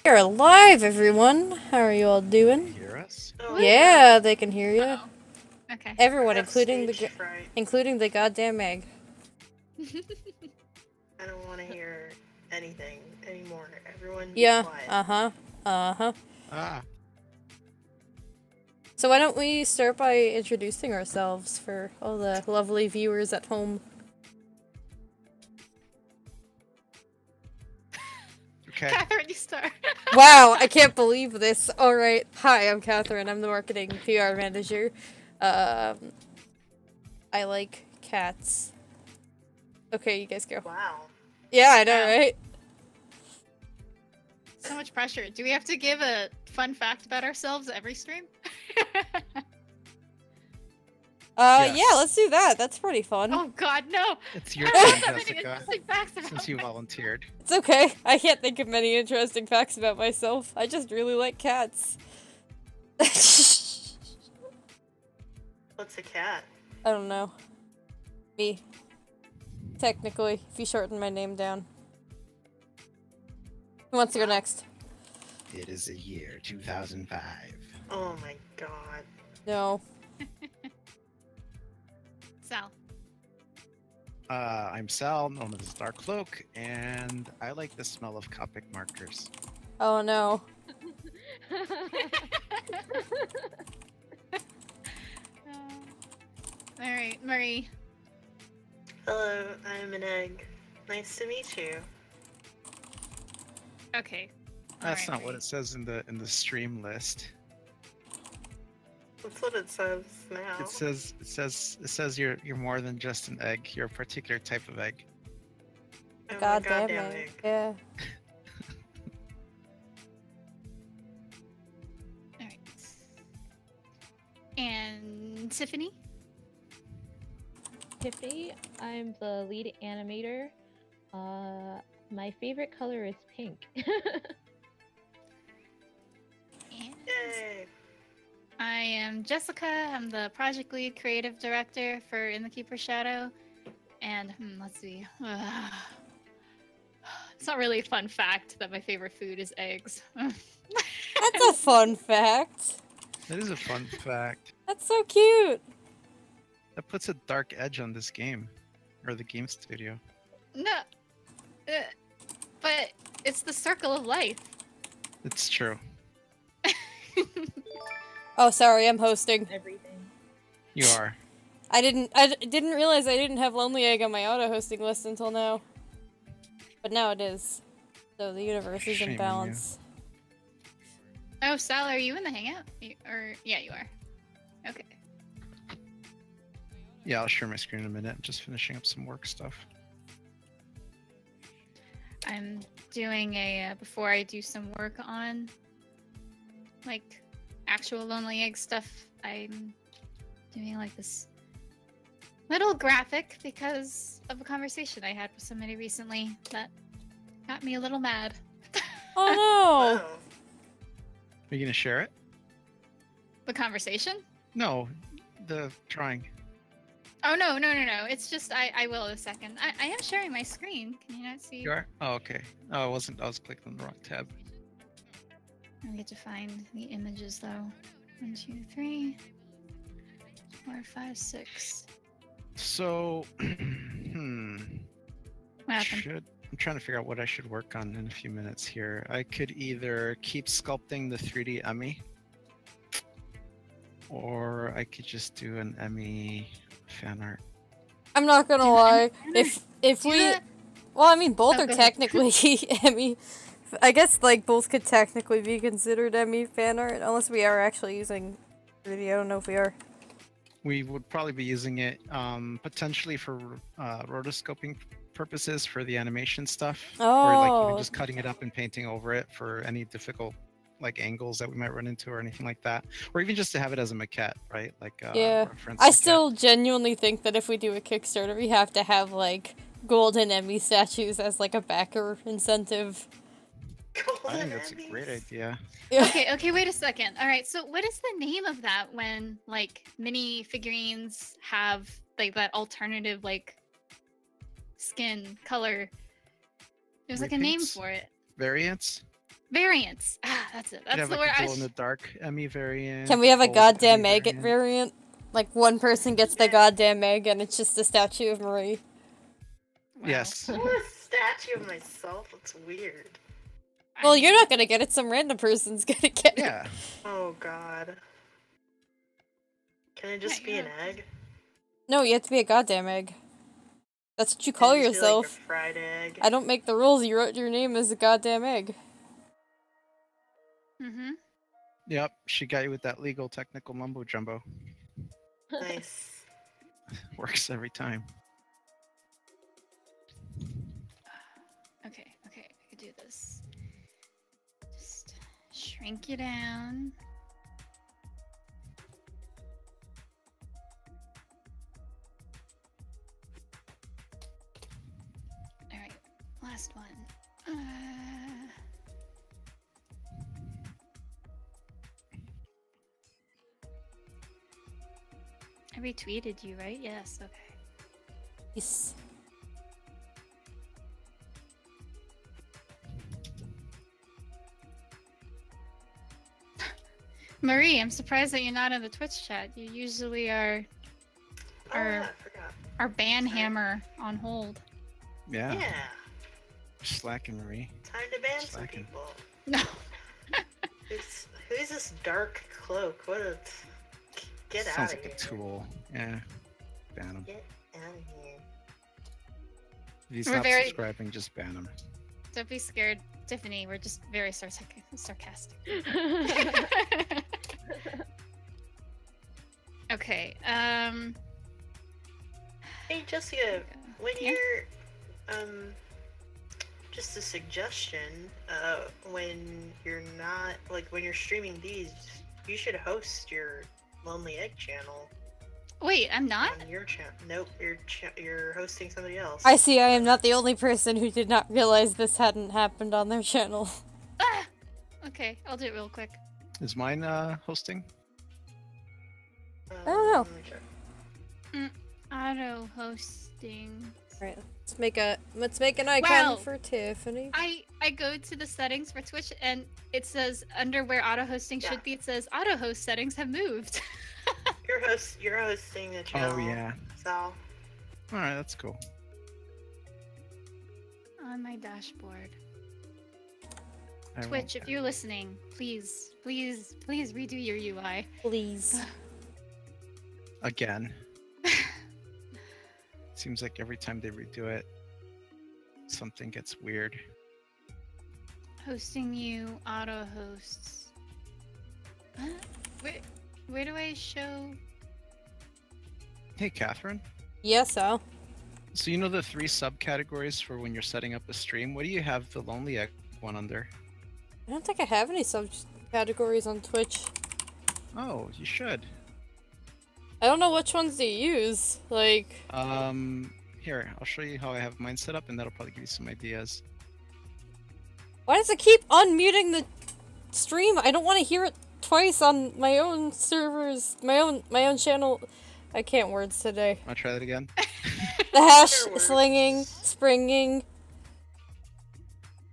You're alive, everyone. How are you all doing? Hear us? Oh, Yeah, they can hear you. Uh-oh. Okay. Everyone, I have stage fright. including the goddamn egg. I don't want to hear anything anymore. Everyone be Yeah. quiet. Ah, So why don't we start by introducing ourselves for all the lovely viewers at home? okay. Catherine, you start. Wow, I can't believe this. All right. Hi, I'm Catherine. I'm the marketing PR manager. I like cats. Okay, you guys go. Wow. Yeah, I know, Wow. right? So much pressure. Do we have to give a fun fact about ourselves every stream? Yes. Yeah, let's do that. That's pretty fun. Oh God, no! It's your I don't turn, have any Jessica, interesting facts about since you me. volunteered. It's okay. I can't think of many interesting facts about myself. I just really like cats. What's a cat? I don't know. Me. Technically, if you shorten my name down. Who wants to go next? It is the year 2005. Oh my god. No. Sal. I'm Sal, known as Dark Cloak, and I like the smell of Copic markers. Oh no. Alright, Marie. Hello, I'm an egg. Nice to meet you. Okay. That's Alright, not what Marie. it says in the stream list. That's what it says now. It says you're more than just an egg. You're a particular type of egg. I'm a Goddamn goddamn it. egg. Yeah. Alright. And Tiffany? Tiffany, I'm the lead animator. My favorite color is pink. And Yay! I am Jessica. I'm the project lead creative director for In the Keeper's Shadow. And let's see. It's not really a fun fact that my favorite food is eggs. That's a fun fact. That is a fun fact. That's so cute. That puts a dark edge on this game, or the game studio. No, but it's the circle of life. It's true. Oh, sorry, I'm hosting. Everything. You are. I didn't realize I didn't have Lonely Egg on my auto-hosting list until now. But now it is. So the universe is Shame on in you. balance. Oh, Sal, are you in the hangout? Yeah, you are. Okay. Yeah, I'll share my screen in a minute. I'm just finishing up some work stuff. I'm doing a before I do some work on like actual Lonely Egg stuff. I'm doing like this little graphic because of a conversation I had with somebody recently that got me a little mad. Oh Oh. Are you gonna share it? The conversation? No, the drawing. Oh no. It's just I will in a second. I am sharing my screen. Can you not see? You are? Oh, okay. Oh, I wasn't. I was clicking on the wrong tab. I get to find the images though. 1, 2, 3, 4, 5, 6. So, What happened? I'm trying to figure out what I should work on in a few minutes here. I could either keep sculpting the 3D Emmy, or I could just do an Emmy fan art. I'm not gonna Do lie. any- If Do we, that- well, I mean, both Oh, are go ahead. technically Emmy. I guess like both could technically be considered Emmy fan art, unless we are actually using 3D. I don't know if we are. We would probably be using it potentially for rotoscoping purposes for the animation stuff, or like Oh. even just cutting it up and painting over it for any difficult like angles that we might run into or anything like that, or even just to have it as a maquette, right? Like Yeah. reference I maquette. still genuinely think that if we do a Kickstarter, we have to have like golden Emmy statues as like a backer incentive. I think that's a great idea. Yeah. Okay, wait a second. All right, so what is the name of that when like mini figurines have like that alternative like skin color? There's like a name Repaints? for it. Variants? Variants. Ah, that's it. Could That's have the like word. a glow in the dark Emmy variant. Can we have a gold goddamn Emmy egg variant. variant? Like one person gets the goddamn egg and it's just a statue of Marie. Wow. Yes. I want a statue of myself. That's weird. Well, you're not gonna get it, some random person's gonna get it. Yeah. Oh god. Can it just be an egg? No, you have to be a goddamn egg. That's what you Can call it just be, like, a yourself. fried egg? I don't make the rules, you wrote your name as a goddamn egg. Mm-hmm. Yep. She got you with that legal technical mumbo jumbo. Nice. Works every time. Okay, I could do this. Just shrink you down. Alright, last one. I retweeted you, right? Yes, okay. Yes. Marie, I'm surprised that you're not in the Twitch chat. You usually are Oh, yeah, I forgot. our ban hammer on hold. Yeah. Yeah. Slacking, Marie. Time to ban some Slacking. people. No. Who's this dark cloak? What a... Get out Sounds of like here. a tool. Yeah. Ban him. Get out of here. If he's We're not very- subscribing, just ban him. Don't be scared, Tiffany. We're just very sarcastic. Okay. Hey, Jessica, when Yeah? you're, just a suggestion, when you're not, like, when you're streaming these, you should host your Lonely Egg channel Wait, I'm not? on your channel. Nope, you're hosting somebody else. I see I am not the only person who did not realize this hadn't happened on their channel. Ah! Okay, I'll do it real quick. Is mine hosting? I don't know. Let me check. Auto hosting. Alright, let's make an icon Wow. for Tiffany. I go to the settings for Twitch and it says under where auto hosting Yeah. should be, it says auto host settings have moved. You're hosting the channel. Oh, yeah. Sal. Alright, that's cool. On my dashboard. I won't Twitch, if ban. you're listening, please redo your UI. Please. Again. Seems like every time they redo it, something gets weird. Hosting you auto hosts. Huh? Where do I show? Hey, Catherine. Yes, Al. So you know the 3 subcategories for when you're setting up a stream? What do you have the Lonely Egg one under? I don't think I have any subcategories on Twitch. Oh, you should. I don't know which ones to use. Like, Here, I'll show you how I have mine set up, and that'll probably give you some ideas. why does it keep unmuting the stream? I don't want to hear it twice on my own servers, my own channel. I can't words today. Wanna try that again? The hash Sure works. slinging, springing.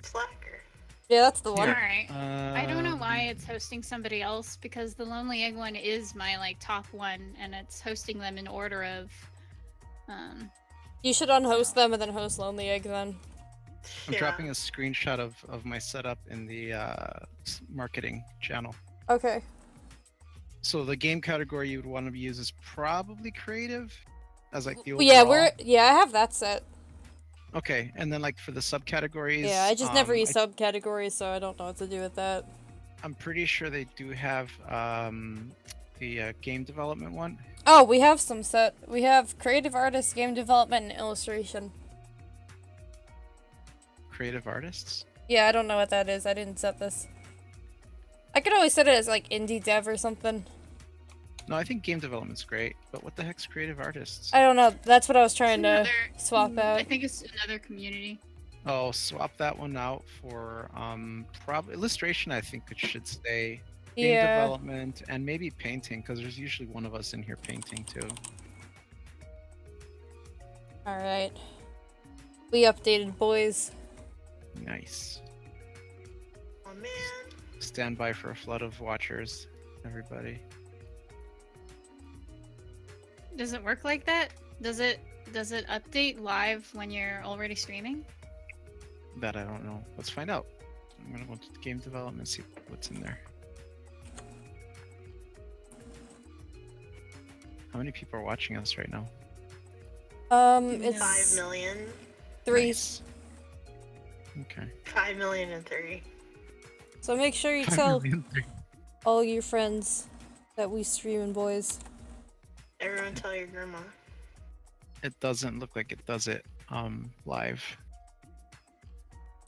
Slacker. Yeah, that's the one. Here. Alright. I don't know why Um, it's hosting somebody else because the Lonely Egg one is my like top one and it's hosting them in order of You should unhost them and then host Lonely Egg then. I'm dropping a screenshot of my setup in the marketing channel. Okay. So the game category you would want to use is probably creative, as like the overall. Yeah, I have that set. Okay, and then like for the subcategories. Yeah, I just never use I- subcategories, so I don't know what to do with that. I'm pretty sure they do have the game development one. Oh, we have some set. We have creative artist, game development, and illustration. Creative artists. Yeah, I don't know what that is. I didn't set this. I could always set it as like indie dev or something. No, I think game development's great, but what the heck's creative artists? I don't know. That's what I was trying to another- swap I out. think it's another community. Oh, swap that one out for probably illustration. I think it should stay. Game Yeah. development and maybe painting, because there's usually one of us in here painting too. Alright. We updated, boys. Nice. On man. Stand by for a flood of watchers, everybody. Does it work like that? Does it update live when you're already streaming? That I don't know. Let's find out. I'm gonna go to the game development and see what's in there. How many people are watching us right now? It's 5 million. 3. Nice. Okay. 5 million and 3. So make sure you 5 tell million. all your friends that we streaming, boys. Everyone tell your grandma. It doesn't look like it does it live.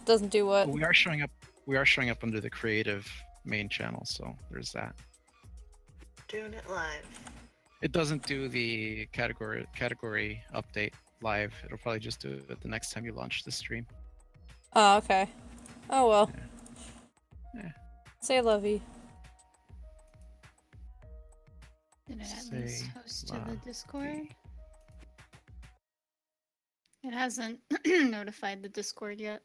Doesn't do what? But we are showing up. We are showing up under the creative main channel, so there's that. Doing it live. It doesn't do the category update live. It'll probably just do it the next time you launch the stream. Oh, okay. Oh well. Yeah. Say lovey. Did it at least Say host to the lovey. Discord? It hasn't notified the Discord yet.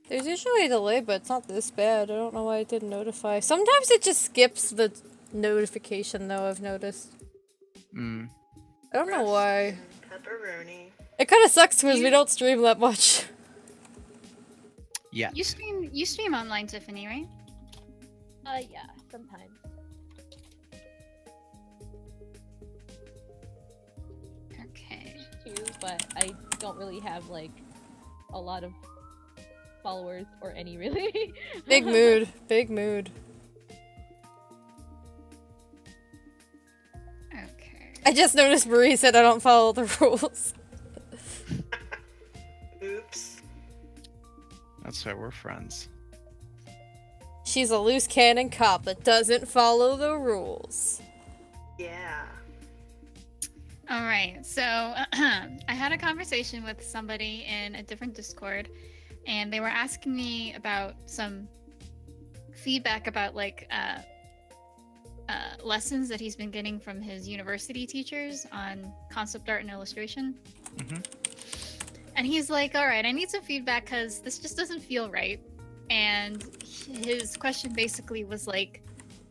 There's usually a delay, but it's not this bad. I don't know why it didn't notify. Sometimes it just skips the notification, though, I've noticed. Mm. I don't know why. Pepperoni. It kind of sucks because we don't stream that much. Yeah. You stream online, Tiffany, right? Yeah, sometimes. Okay. Too, but I don't really have like a lot of followers or any really. Big mood. Big mood. Okay. I just noticed Marie said I don't follow the rules. Oops. That's why we're friends. She's a loose cannon cop that doesn't follow the rules. Yeah. All right. So I had a conversation with somebody in a different Discord, and they were asking me about some feedback about like lessons that he's been getting from his university teachers on concept art and illustration. Mhm. And he's like, all right, I need some feedback because this just doesn't feel right. And his question basically was like,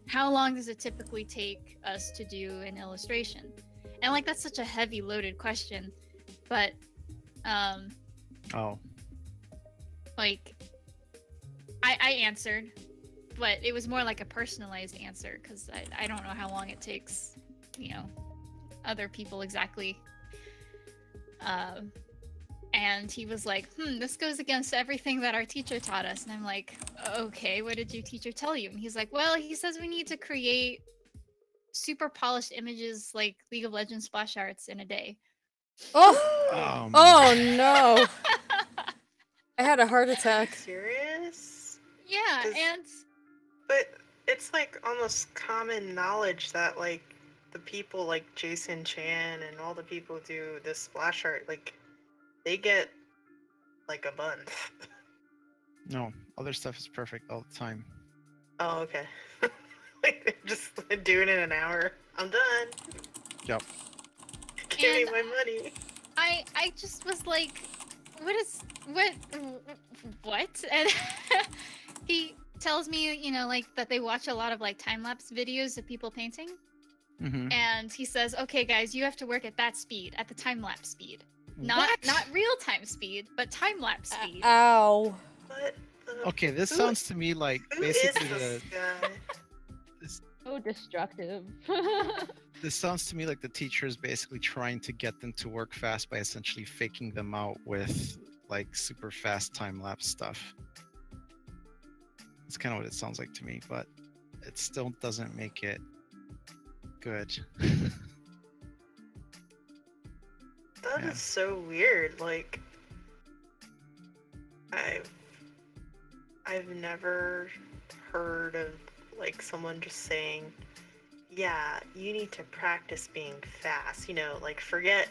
how long does it typically take us to do an illustration? And like, that's such a heavy loaded question, but Oh. like I answered, but it was more like a personalized answer because I don't know how long it takes, you know, other people exactly. And he was like, this goes against everything that our teacher taught us. And I'm like, okay, what did your teacher tell you? And he's like, well, he says we need to create super polished images like League of Legends splash arts in a day. Oh! Oh no! I had a heart attack. Serious? Yeah, Does- and But it's like almost common knowledge that like the people like Jason Chan and all the people who do this splash art, like they get like a month. No, other stuff is perfect all the time. Oh, okay. Like they're just doing it in an hour. I'm done. Yep. Give me And my money. I just was like, what? And he tells me, you know, like that they watch a lot of like time-lapse videos of people painting. Mm-hmm. And he says, okay guys, you have to work at that speed, at the time-lapse speed. Not real-time speed, but time-lapse speed. Ow. What the Okay, this Who- sounds to me like who is basically this guy? So destructive. this sounds to me like the teacher is basically trying to get them to work fast by essentially faking them out with like super fast time-lapse stuff. That's kind of what it sounds like to me, but it still doesn't make it good. That Yeah. is so weird. Like, I've never heard of like someone just saying, "Yeah, you need to practice being fast." You know, like forget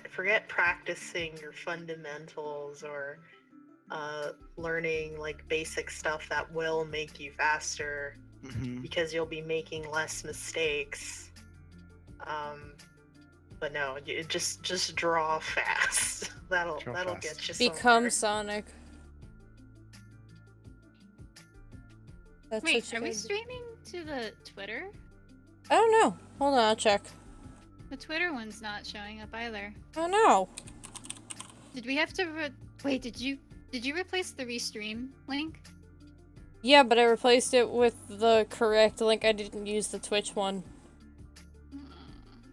practicing your fundamentals or learning like basic stuff that will make you faster Mhm. because you'll be making less mistakes. But no, just draw fast. That'll Draw fast. get you Become somewhere. Sonic. That's Wait, what you are we guys- streaming to the Twitter? I don't know. Hold on, I'll check. The Twitter one's not showing up either. Oh no. Did we have to wait, did you replace the restream link? Yeah, but I replaced it with the correct link. I didn't use the Twitch one.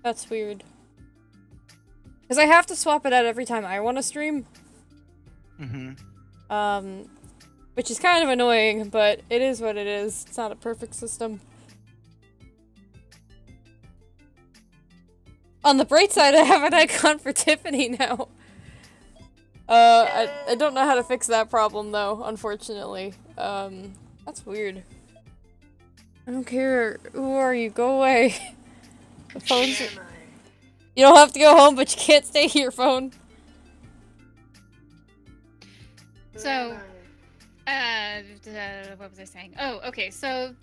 That's weird. Because I have to swap it out every time I want to stream. Which is kind of annoying, but it is what it is. It's not a perfect system. On the bright side, I have an icon for Tiffany now. I don't know how to fix that problem, though, unfortunately. That's weird. I don't care. Who are you? Go away. The phone's... Where am I? You don't have to go home, but you can't stay here, phone. So, what was I saying? Oh, okay, so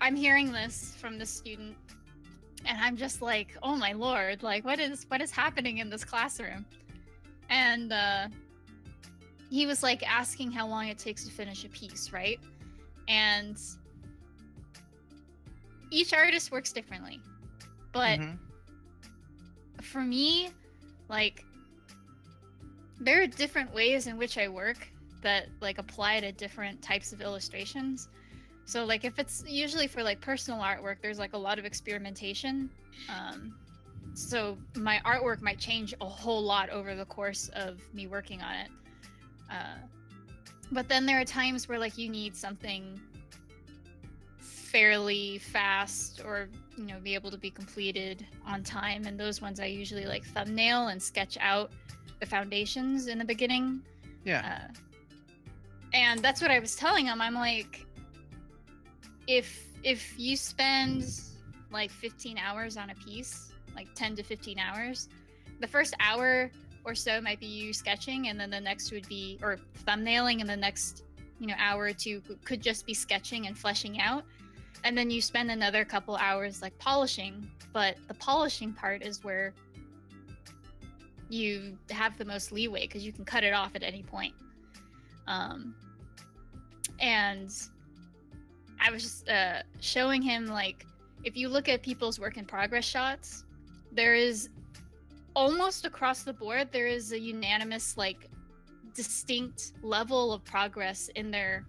I'm hearing this from the student, and I'm just like, oh my lord, like, what is happening in this classroom? And, he was, like, asking how long it takes to finish a piece, right? And each artist works differently. But for me, like, there are different ways in which I work that, like, apply to different types of illustrations. So, like, if it's usually for, like, personal artwork, there's, like, a lot of experimentation. So my artwork might change a whole lot over the course of me working on it. But then there are times where, like, you need something fairly fast or, you know, be able to be completed on time, and those ones I usually, like, thumbnail and sketch out the foundations in the beginning. Yeah. And that's what I was telling him. I'm like, if you spend like 15 hours on a piece, like 10 to 15 hours, the first hour or so might be you sketching, and then the next would be, or thumbnailing, and the next, you know, hour or two could just be sketching and fleshing out. And then you spend another couple hours like polishing, but the polishing part is where you have the most leeway because you can cut it off at any point. And I was just showing him, like, if you look at people's work in progress shots, there is almost across the board, there is a unanimous, like, distinct level of progress in their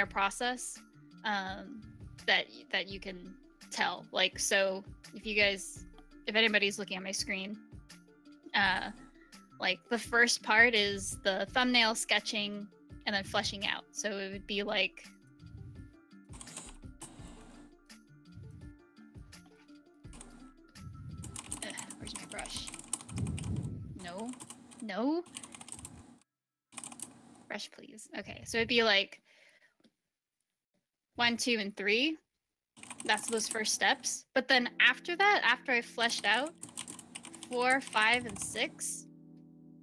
process that you can tell. Like, so if anybody's looking at my screen, like, the first part is the thumbnail sketching and then fleshing out. So it would be like, where's my brush? No. Brush, please. Okay, so it'd be like 1, 2, and 3. That's those first steps. But then after that, after I fleshed out 4, 5, and 6,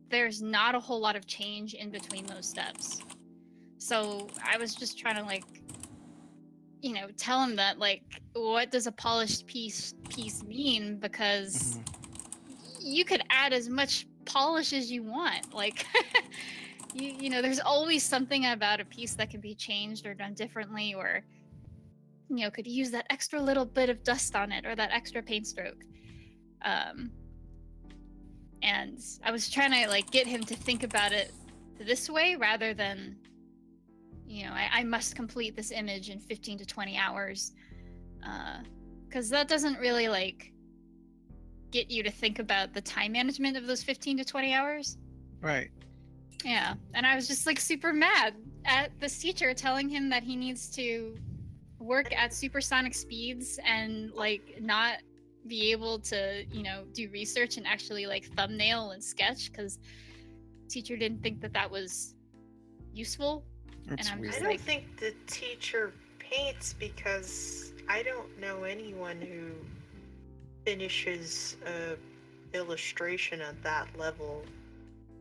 there's not a whole lot of change in between those steps. So I was just trying to, like, you know, tell him that, like, what does a polished piece mean? Because you could add as much polish as you want. Like, you know, there's always something about a piece that can be changed or done differently, or, you know, could use that extra little bit of dust on it or that extra paint stroke. And I was trying to, like, get him to think about it this way rather than, you know, I must complete this image in 15 to 20 hours. Because that doesn't really, like, get you to think about the time management of those 15 to 20 hours. Right. Yeah. And I was just, like, super mad at this teacher telling him that he needs to work at supersonic speeds and, like, not be able to, you know, do research and actually, like, thumbnail and sketch, because teacher didn't think that was useful. That's and I'm weird. just I don't like, think the teacher paints, because I don't know anyone who finishes a illustration at that level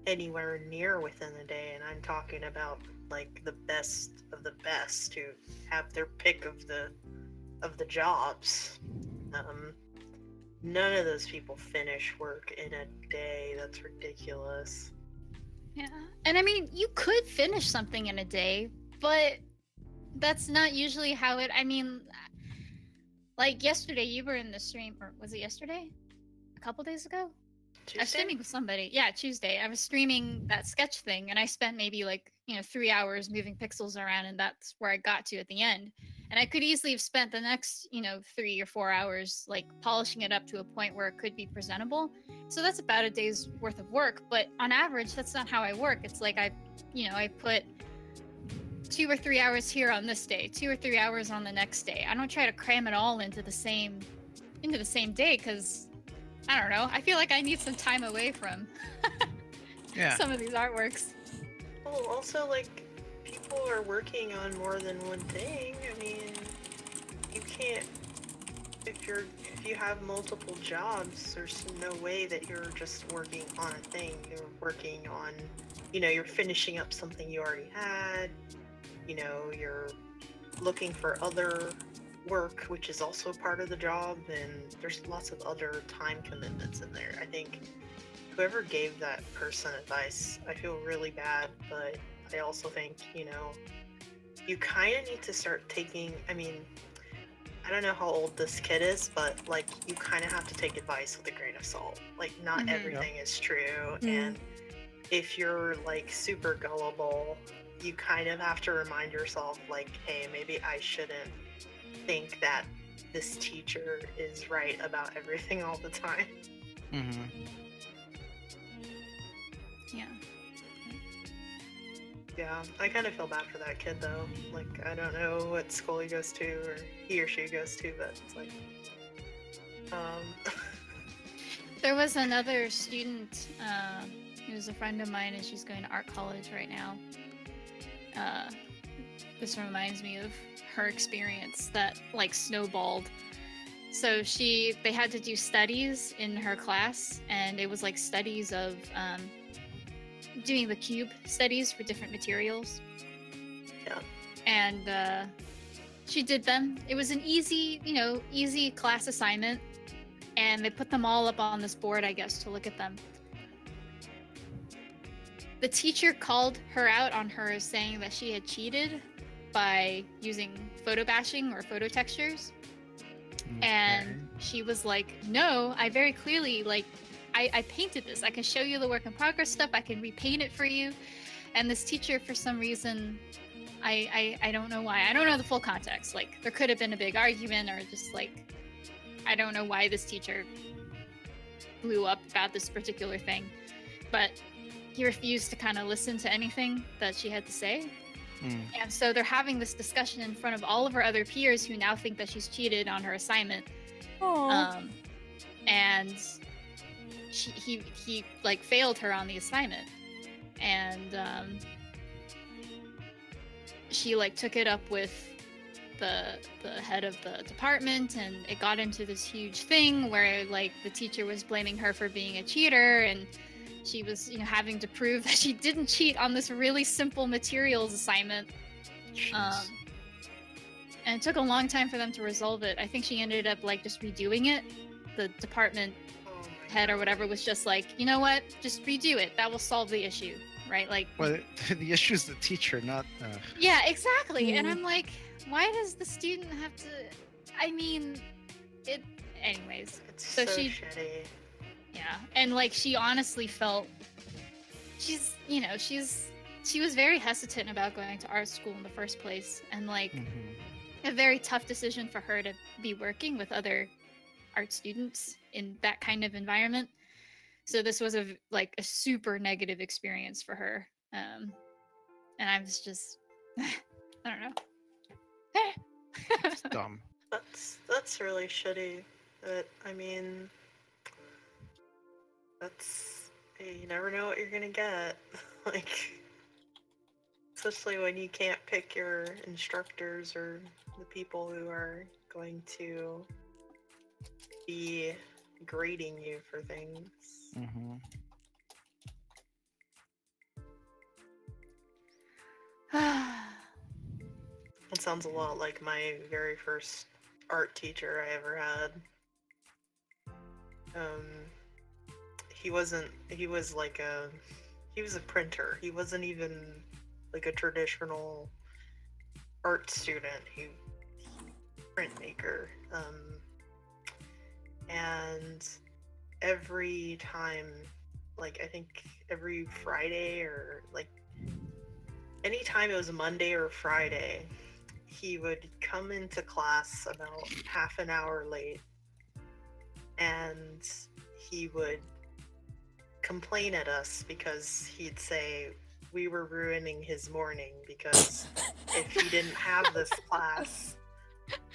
anywhere near within a day, and I'm talking about, like, the best of the best who have their pick of the jobs. None of those people finish work in a day. That's ridiculous. yeah. And I mean, you could finish something in a day, but that's not usually how it. I mean, like yesterday, you were in the stream, or was it yesterday? A couple days ago? I was Tuesday? streaming with somebody. Yeah, Tuesday. I was streaming that sketch thing, and I spent maybe like 3 hours moving pixels around, and that's where I got to at the end. And I could easily have spent the next 3 or 4 hours like polishing it up to a point where it could be presentable. So that's about a day's worth of work. But on average, that's not how I work. It's like I put 2 or 3 hours here on this day, 2 or 3 hours on the next day. I don't try to cram it all into the same day because I don't know. I feel like I need some time away from Yeah. some of these artworks. Well, also, like, people are working on more than one thing. I mean, you can't, if you have multiple jobs, there's no way that you're just working on a thing. You're working on, you're finishing up something you already had. You're looking for other work, which is also part of the job, and there's lots of other time commitments in there. I think whoever gave that person advice, I feel really bad, but I also think, you kind of need to start taking, I mean, I don't know how old this kid is, but like, you kind of have to take advice with a grain of salt. Like, not everything is true, and if you're like super gullible, you kind of have to remind yourself, like, hey, maybe I shouldn't think that this teacher is right about everything all the time. Mm-hmm. Yeah. Yeah, I kind of feel bad for that kid though. Like, I don't know what school he goes to or he or she goes to, but it's like, There was another student who's a friend of mine, and she's going to art college right now. This reminds me of her experience that like snowballed. So they had to do studies in her class, and it was like studies of doing the cube studies for different materials. Yeah. And she did them. It was an easy class assignment, and they put them all up on this board, I guess, to look at them. The teacher called her out on her saying that she had cheated by using photo bashing or photo textures. Okay. And she was like, no, I very clearly, like, I painted this. I can show you the work in progress stuff. I can repaint it for you. And this teacher, for some reason, I don't know why. I don't know the full context. Like, there could have been a big argument, or just like, I don't know why this teacher blew up about this particular thing. But he refused to kind of listen to anything that she had to say. And so they're having this discussion in front of all of her other peers who now think that she's cheated on her assignment. And he like failed her on the assignment, and she like took it up with the head of the department, and it got into this huge thing where like the teacher was blaming her for being a cheater, and she was having to prove that she didn't cheat on this really simple materials assignment. And it took a long time for them to resolve it. I think she ended up like just redoing it. The department head or whatever was just like, you know what, just redo it, that will solve the issue, right? Like, well, the issue is the teacher, not yeah, exactly. And I'm like, why does the student have to, I mean, it anyways. It's So so she- shitty. Yeah, and like she honestly felt she was very hesitant about going to art school in the first place, and like a very tough decision for her to be working with other art students in that kind of environment. So this was a super negative experience for her, and I was just I don't know. it's dumb. That's really shitty. But I mean, you never know what you're gonna get. Like, especially when you can't pick your instructors or the people who are going to be grading you for things. It sounds a lot like my very first art teacher I ever had. He was a printer. He wasn't even like a traditional art student who printmaker, and every time, like I think every Friday or like anytime it was a Monday or Friday, he would come into class about half an hour late, and he would complain at us because he'd say we were ruining his morning because if he didn't have this class,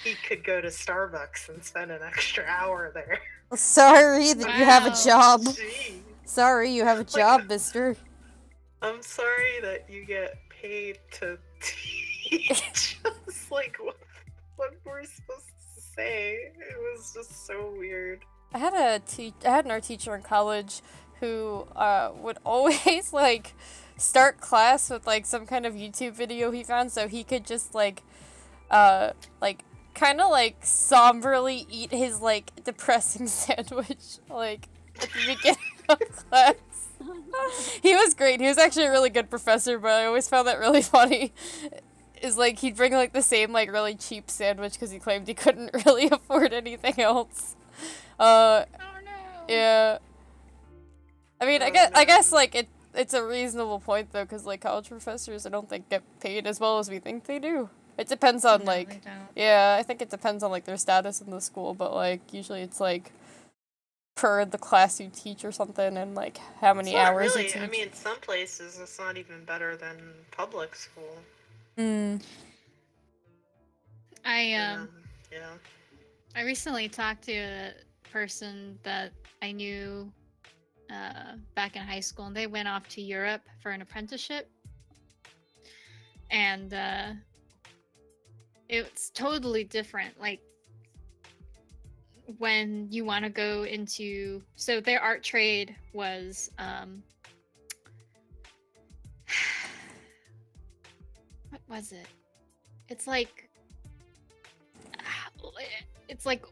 he could go to Starbucks and spend an extra hour there. Sorry that you have a Wow. job. Jeez. Sorry you have a job, mister. I'm sorry that you get paid to teach us. Like, what we're supposed to say? It was just so weird. I had an art teacher in college who would always like start class with like some kind of YouTube video he found so he could just like kind of like somberly eat his like depressing sandwich like at the beginning of class. He was great. He was actually a really good professor, but I always found that really funny. Is like he'd bring like the same like really cheap sandwich because he claimed he couldn't really afford anything else. Oh no. Yeah. I mean, I guess like it's a reasonable point though, because like college professors, I don't think get paid as well as we think they do. It depends on No, like, they don't. yeah, I think it depends on like their status in the school, but like usually it's like per the class you teach or something, and like how many It's not hours really. you teach. I mean, some places it's not even better than public school. I Yeah. I recently talked to a person that I knew back in high school, and they went off to Europe for an apprenticeship. And it's totally different. Like, when you want to go into... So their art trade was... what was it? It's like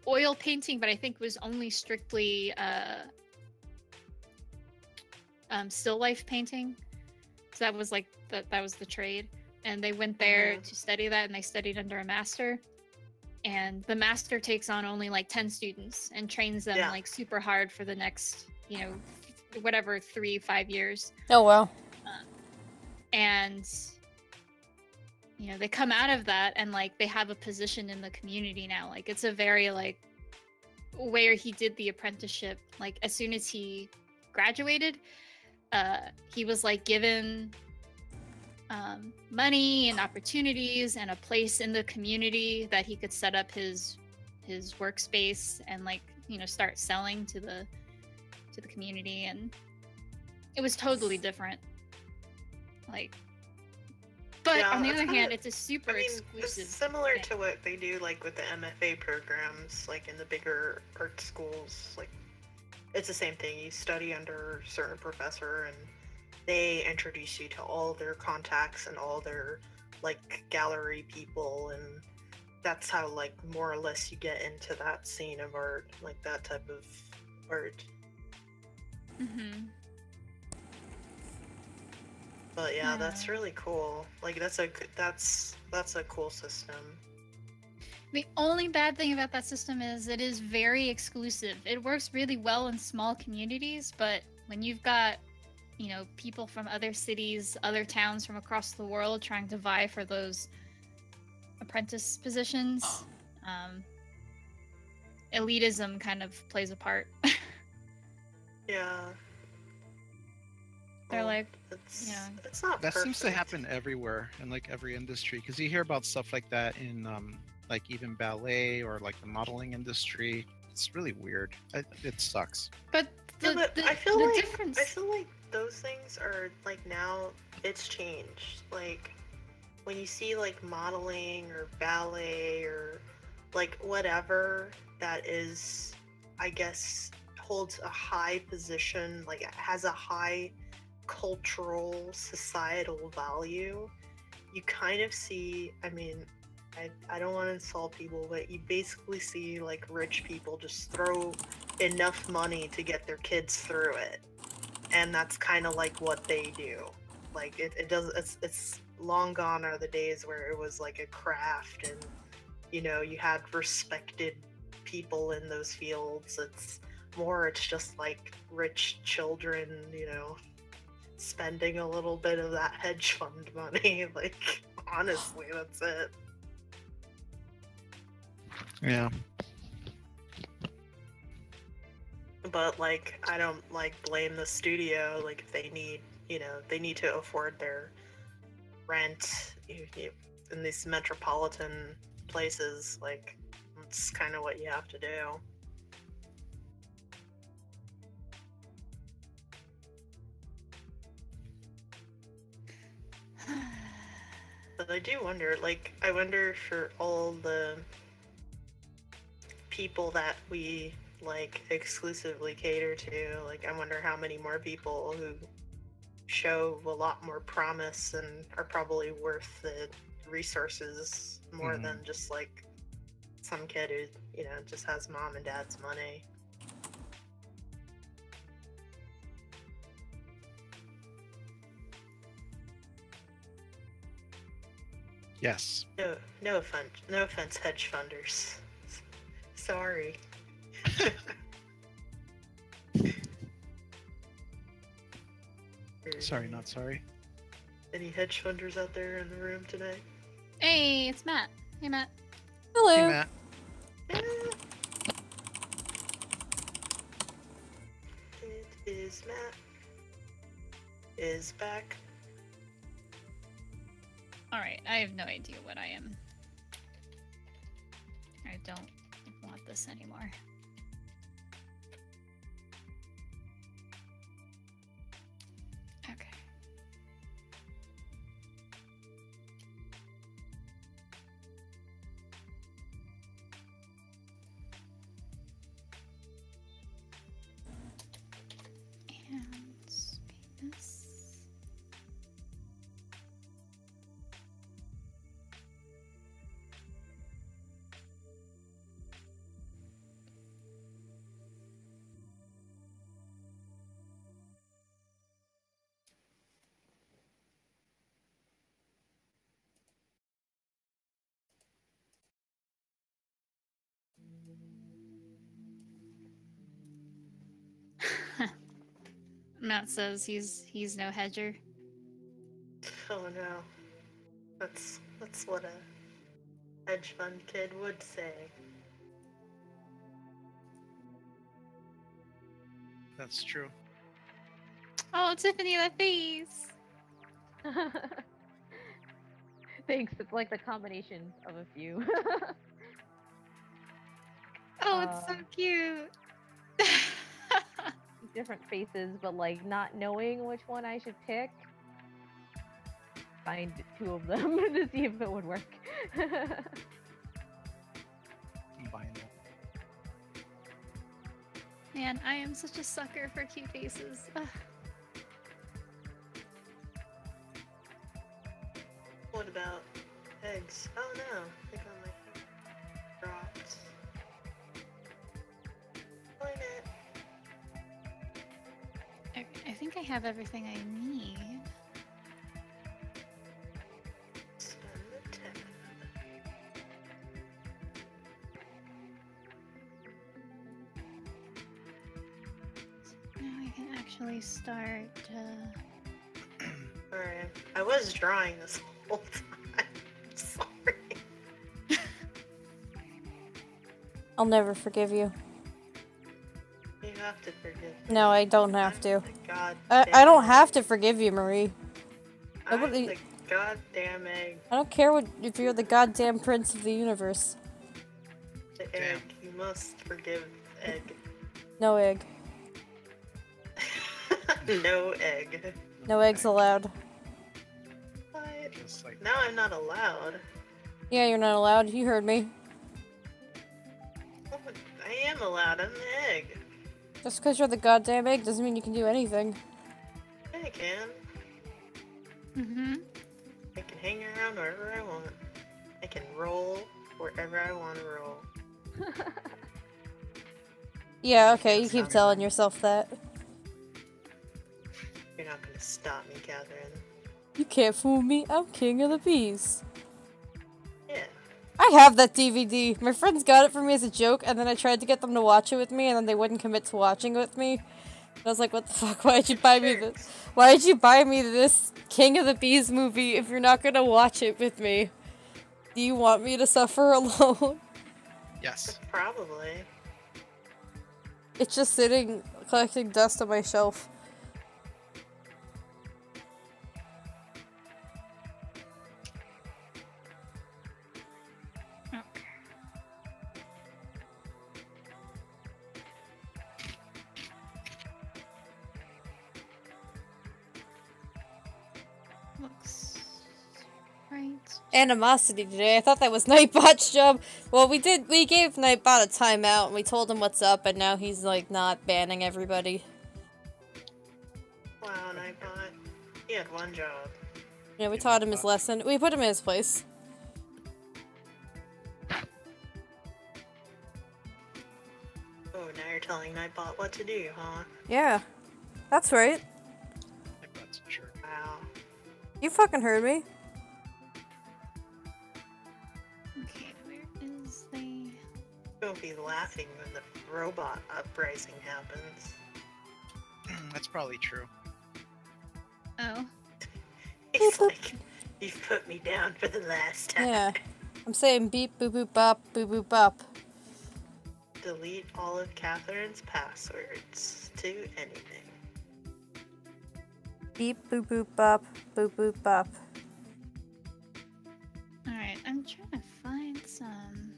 oil painting, but I think it was only strictly still life painting. So that was like that was the trade, and they went there to study that, and they studied under a master. And the master takes on only like 10 students and trains them like super hard for the next, whatever 3-5 years. Oh wow. And they come out of that and like they have a position in the community now. Like it's a very like where he did the apprenticeship, like as soon as he graduated, he was like given money and opportunities and a place in the community that he could set up his workspace and like start selling to the community. And it was totally different, like. But on the other hand, it's a super exclusive. It's similar to what they do like with the MFA programs, like in the bigger art schools. Like it's the same thing. You study under a certain professor, and they introduce you to all their contacts and all their like gallery people, and that's how like more or less you get into that scene of art, like that type of art. Mm-hmm. But yeah, that's really cool. Like that's a cool system. The only bad thing about that system is it is very exclusive. It works really well in small communities, but when you've got, people from other cities, other towns from across the world trying to vie for those apprentice positions, elitism kind of plays a part. Yeah. They're like, it's not That seems to perfect. happen everywhere in like every industry, because you hear about stuff like that in like even ballet or like the modeling industry. It's really weird. It sucks. But I feel difference... like those things are like now it's changed. Like when you see like modeling or ballet or like whatever that is, I guess, holds a high position, like it has a high cultural societal value, you kind of see, I mean, I don't want to insult people, but you basically see like rich people just throw enough money to get their kids through it, and that's kind of like what they do. Like it does, it's long gone are the days where it was like a craft and, you know, you had respected people in those fields. It's just like rich children, you know, spending a little bit of that hedge fund money. Like, honestly, that's it. Yeah. But like, I don't like blame the studio. Like, if they need, you know, they need to afford their rent in these metropolitan places. Like, it's kind of what you have to do. But I do wonder, like, I wonder for all the people that we like exclusively cater to, like, I wonder how many more people who show a lot more promise and are probably worth the resources more than just like some kid who, you know, just has mom and dad's money. Yes. No offense, hedge funders. Sorry. Sorry, not sorry. Any hedge funders out there in the room today? Hey, it's Matt. Hey, Matt. Hello. Hey, Matt. It is Matt. Is back. Alright, I have no idea what I am. I don't want this anymore. Okay. And speed this. Matt says he's no hedger. Oh no. That's what a hedge fund kid would say. That's true. Oh, Tiffany, that face! Thanks. It's like the combination of a few. Oh, it's so cute! Different faces, but like not knowing which one I should pick. Find two of them to see if it would work. Combine it. Man, I am such a sucker for cute faces. Ugh. What about eggs? Oh no, I think I might dropped. Why not? I think I have everything I need. Spend the 10. Now I can actually start. Alright. I was drawing this whole time. Sorry. I'll never forgive you. You have to forgive me. No, I don't have to. I'm the I don't have to forgive you, Marie. I'm Nobody- the goddamn egg. I don't care if you're the goddamn prince of the universe. The egg. You must forgive egg. No egg. No egg. No eggs allowed. What? Just like Now I'm not allowed. Yeah, you're not allowed. You heard me. Oh, I am allowed. I'm the egg. Just because you're the goddamn egg doesn't mean you can do anything. I can. Mm-hmm. I can hang around wherever I want. I can roll wherever I want to roll. Yeah, okay, you keep telling yourself that. You're not gonna stop me, Catherine. You can't fool me, I'm king of the bees. Yeah. I have that DVD. My friends got it for me as a joke, and then I tried to get them to watch it with me, and then they wouldn't commit to watching it with me. And I was like, what the fuck, why'd you buy me this? Why'd you buy me this King of the Bees movie if you're not gonna watch it with me? Do you want me to suffer alone? Yes. Probably. It's just sitting, collecting dust on my shelf. Looks right. Animosity today. I thought that was Nightbot's job. Well, we gave Nightbot a timeout, and we told him what's up, and now he's, like, not banning everybody. Wow, Nightbot. He had one job. Yeah, we taught him his lesson. We put him in his place. Oh, now you're telling Nightbot what to do, huh? Yeah. That's right. Nightbot's a jerk. Wow. You fucking heard me. Okay, where is the... Don't be laughing when the robot uprising happens. That's probably true. Oh. He's like, you've put me down for the last time. Yeah. I'm saying beep boop boop bop boop boop bop. Delete all of Catherine's passwords to anything. Beep boop boop bop boop boop bop. Alright, I'm trying to find some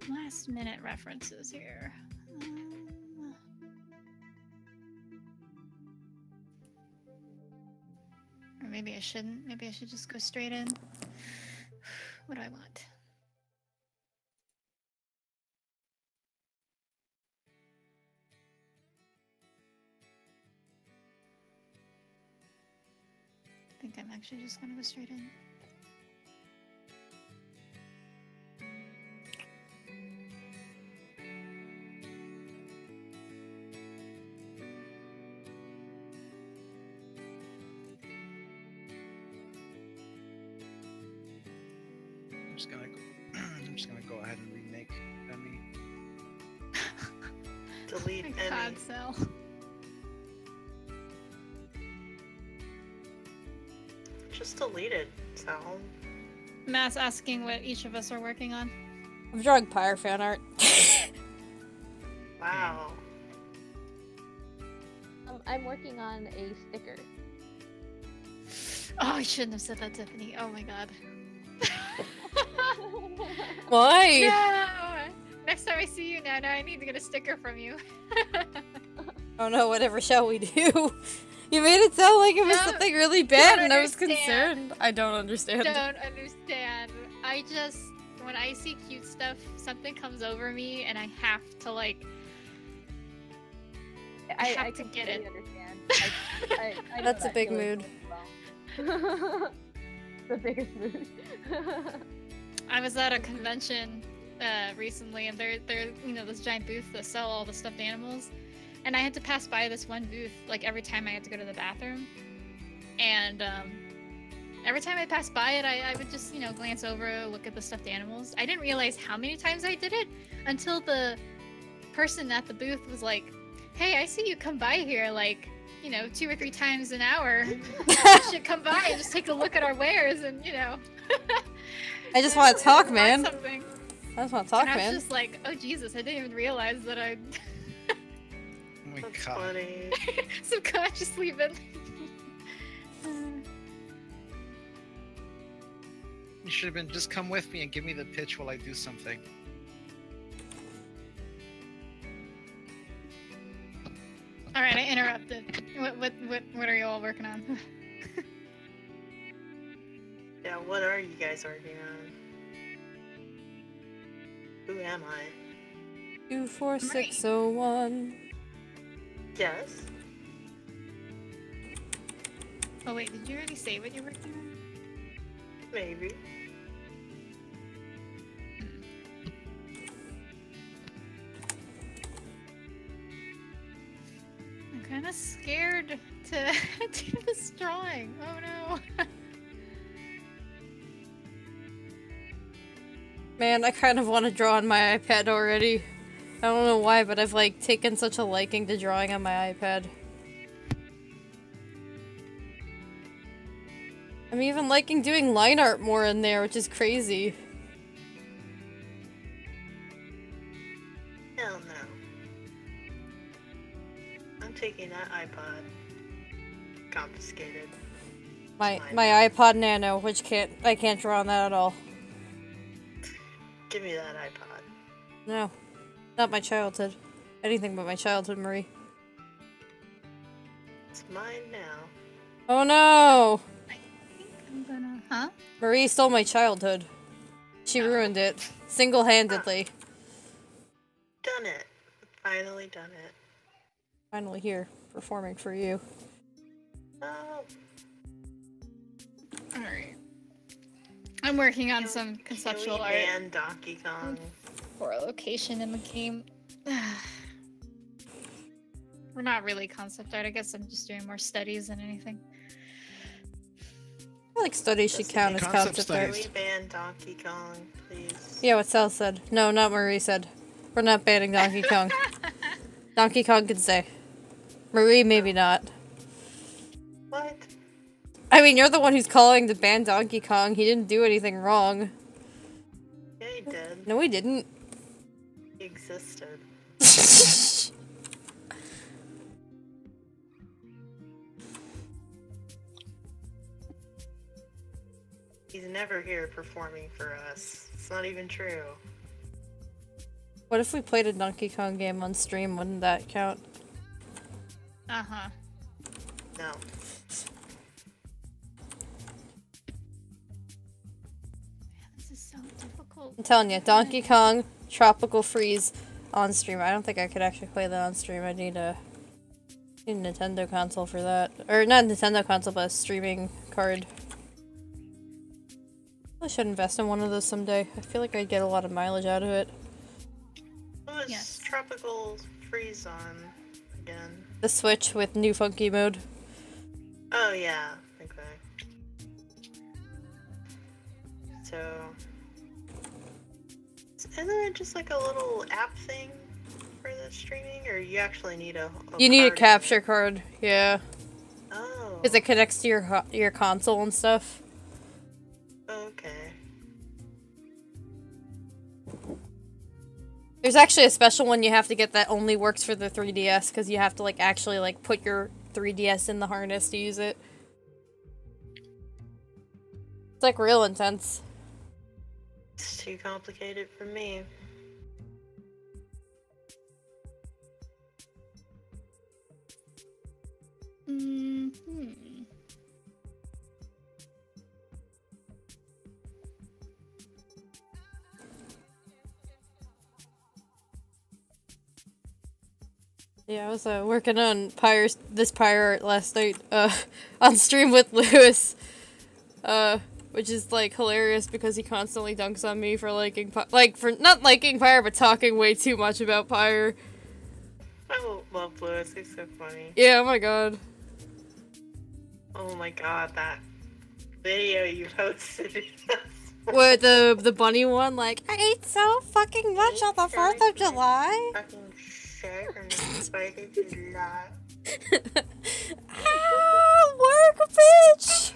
last minute references here. Or maybe I shouldn't. Maybe I should just go straight in. What do I want? I think I'm actually just gonna go straight in. I'm just gonna go ahead and remake Emmy. Delete My God, any. Sal. Just delete it, Sal. Matt's asking what each of us are working on. I'm drawing Pyre fan art. Wow. I'm working on a sticker. Oh, I shouldn't have said that, Tiffany. Oh my God. Why? No! Next time I see you, Nana, I need to get a sticker from you. Oh no, whatever shall we do? You made it sound like it was Don't- something really bad don't and I was understand. concerned. I don't understand. Don't understand. I just, when I see cute stuff, something comes over me and I have to like, I have to get it. Understand. I know That's a that big feeling mood. well. The biggest mood. I was at a convention recently, and they're this giant booth that sell all the stuffed animals, and I had to pass by this one booth like every time I had to go to the bathroom, and every time I passed by it, I would just glance over, look at the stuffed animals. I didn't realize how many times I did it until the person at the booth was like, "Hey, I see you come by here like 2 or 3 times an hour. You should come by and just take a look at our wares and I just want to talk, buy man. something." I just want to talk, And I was man. just like, oh Jesus, I didn't even realize that I Oh my That's god. funny. subconsciously been. You should have been just come with me and give me the pitch while I do something. All right, I interrupted. What are you all working on? Yeah, what are you guys working on? Who am I? 24601. Yes. Oh wait, did you already say what you're working on? Maybe. kind of scared to do this drawing. Oh no. Man, I kind of want to draw on my iPad already. I don't know why, but I've like taken such a liking to drawing on my iPad. I'm even liking doing line art more in there, which is crazy. Hell no. I'm taking that iPod. Confiscated. My iPod Nano, which I can't draw on that at all. Give me that iPod. No. Not my childhood. Anything but my childhood, Marie. It's mine now. Oh no! I think I'm gonna. Huh? Marie stole my childhood. She ruined it. Single-handedly. Done it. Finally done it. Finally here, performing for you. Oh. Alright. I'm working on some conceptual art And Donkey Kong. for a location in the game. We're not really concept art. I guess I'm just doing more studies than anything. I feel like studies should Just count as concept concept studies. art. Can we ban Donkey Kong, please? Yeah, what Sal said. No, not Marie said. We're not banning Donkey Kong. Donkey Kong can stay. Marie, maybe not. What? I mean, you're the one who's calling to ban Donkey Kong. He didn't do anything wrong. Yeah, he did. No, he didn't. He existed. He's never here performing for us. It's not even true. What if we played a Donkey Kong game on stream? Wouldn't that count? Uh-huh. No. This is so difficult. I'm telling you, Donkey Kong, Tropical Freeze on stream. I don't think I could actually play that on stream. I need a Nintendo console for that. Or not a Nintendo console, but a streaming card. I should invest in one of those someday. I feel like I'd get a lot of mileage out of it. What was Yes. Tropical Freeze on again? The Switch with new funky mode. Oh yeah, okay. So, isn't it just like a little app thing for the streaming, or you actually need a You need a card? capture card, yeah. Oh. Because it connects to your console and stuff. Okay. There's actually a special one you have to get that only works for the 3DS, because you have to like actually like put your 3DS in the harness to use it. It's like real intense. It's too complicated for me. Yeah, I was working on this Pyre art last night on stream with Lewis, which is like hilarious because he constantly dunks on me for liking for not liking Pyre but talking way too much about Pyre. I love Lewis. He's so funny. Yeah, oh my god. Oh my god, that video you posted. What the bunny one? Like I ate so fucking much on the 4th of July. Fucking shit and spider to lie. Work, bitch.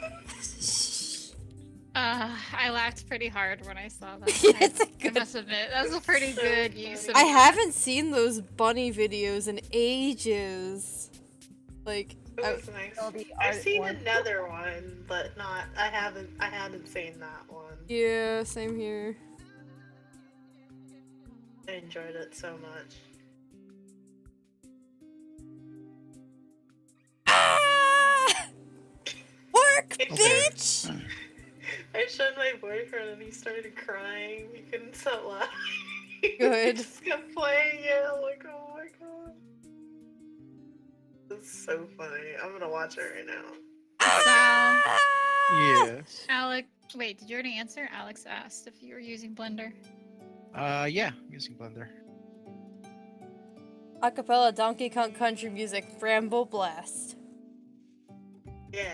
I laughed pretty hard when I saw that. Yeah, it's a I good. must admit, that was a pretty So good funny. use of I haven't seen those bunny videos in ages. Like, It was nice. Oh, the I've art seen one. another one, but not. I haven't seen that one. yeah, same here. I enjoyed it so much. Work, Okay. bitch. I showed my boyfriend and he started crying. He couldn't stop laughing. Good. He just kept playing it. I'm like, oh my god. It's so funny. I'm gonna watch it right now. Sal, Yeah. Alex, wait, did you already answer? Alex asked if you were using Blender. Yeah, I'm using Blender. Acapella Donkey Kong Country Music Bramble Blast. Yeah.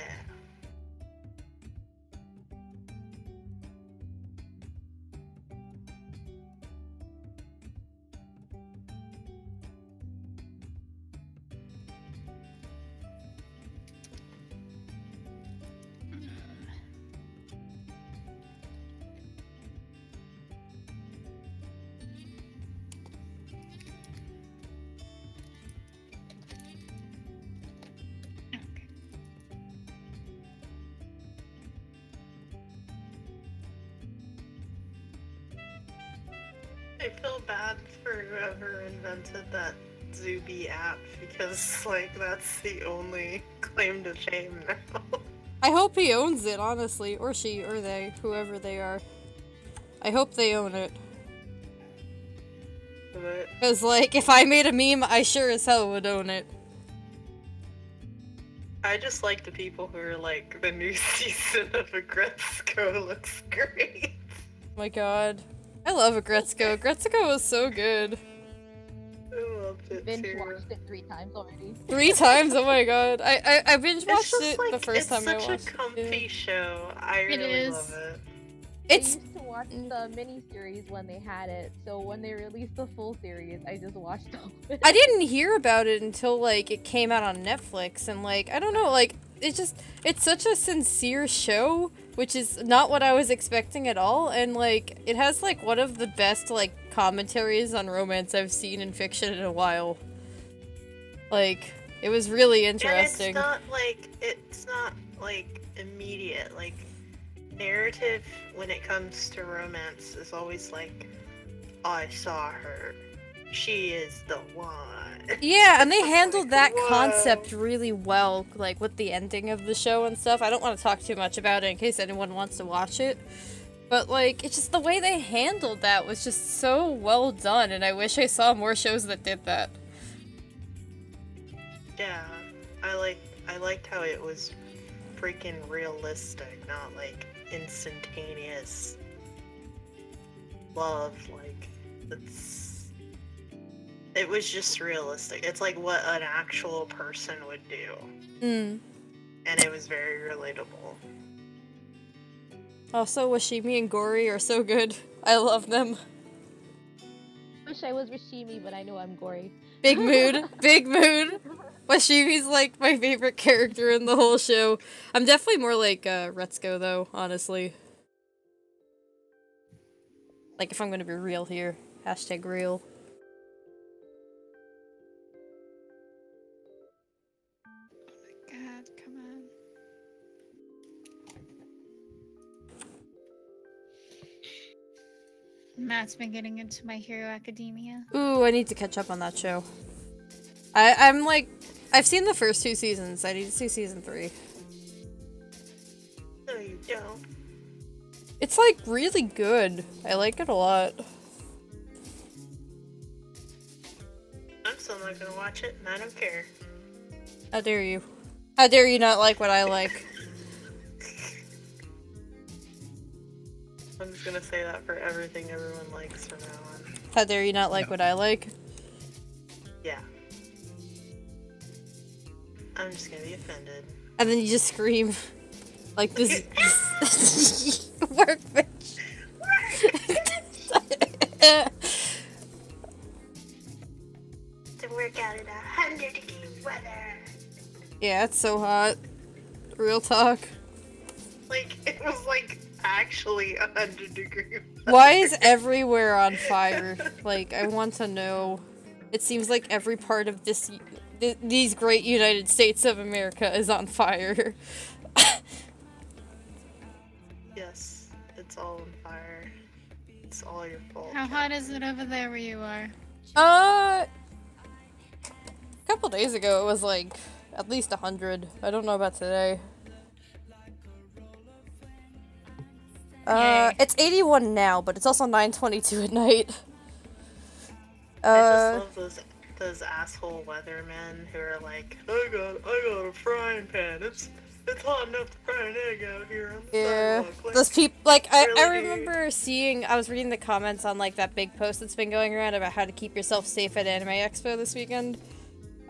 I feel bad for whoever invented that Zuby app because, like, that's the only claim to fame now. I hope he owns it, honestly. Or she, or they, whoever they are. I hope they own it. But Because, like, if I made a meme, I sure as hell would own it. I just like the people who are like, the new season of Egglets looks great. My god. I love Egglets. Egglets was so good. I loved it Binge too. watched it 3 times already. 3 times? Oh my god. I binge watched It's just it like, the first time I it's watched such a comfy it. show. I It really is. love it. I It's used to watch the miniseries when they had it, so when they released the full series, I just watched all of it. I didn't hear about it until like it came out on Netflix and like I don't know, like it's such a sincere show, which is not what I was expecting at all, and like it has like one of the best like commentaries on romance I've seen in fiction in a while. Like it was really interesting. And it's not like immediate. Like narrative when it comes to romance is always like, I saw her. She is the one. Yeah, and they Like, handled that whoa. concept really well, like with the ending of the show and stuff. I don't want to talk too much about it in case anyone wants to watch it. But like, it's just the way they handled that was just so well done, and I wish I saw more shows that did that. Yeah, I liked how it was freaking realistic, not like instantaneous love. Like it was just realistic. It's like what an actual person would do, Mm. and it was very relatable. Also, Washimi and Gori are so good. I love them. Wish I was Rishimi, but I know I'm gory. Big mood. Big mood. Washimi's like my favorite character in the whole show. I'm definitely more like Retsuko though, honestly. Like if I'm gonna be real here. Hashtag real. God, come on. Matt's been getting into My Hero Academia. Ooh, I need to catch up on that show. I'm like, I've seen the first 2 seasons. I need to see season 3. No, you don't. It's like really good. I like it a lot. I'm still not gonna watch it, and I don't care. How dare you? How dare you not like what I like? I'm just gonna say that for everything everyone likes from now on. How dare you not like what I like? Yeah. I'm just gonna be offended. And then you just scream. Like this. Work, bitch. To work out in 100-degree weather. Yeah, it's so hot. Real talk. Like, it was like actually 100-degree. Why is everywhere on fire? Like, I want to know. It seems like every part of these great United States of America is on fire. Yes, it's all on fire. It's all your fault. How hot is it over there where you are? A couple days ago it was like at least 100. I don't know about today. Yay. It's 81 now, but it's also 9:22 at night. I just love those asshole weathermen who are like, I got a frying pan. It's hot enough to fry an egg out here on the Yeah, sidewalk. those people, like, I Really, dude? remember seeing, I was reading the comments on, like, that big post that's been going around about how to keep yourself safe at Anime Expo this weekend.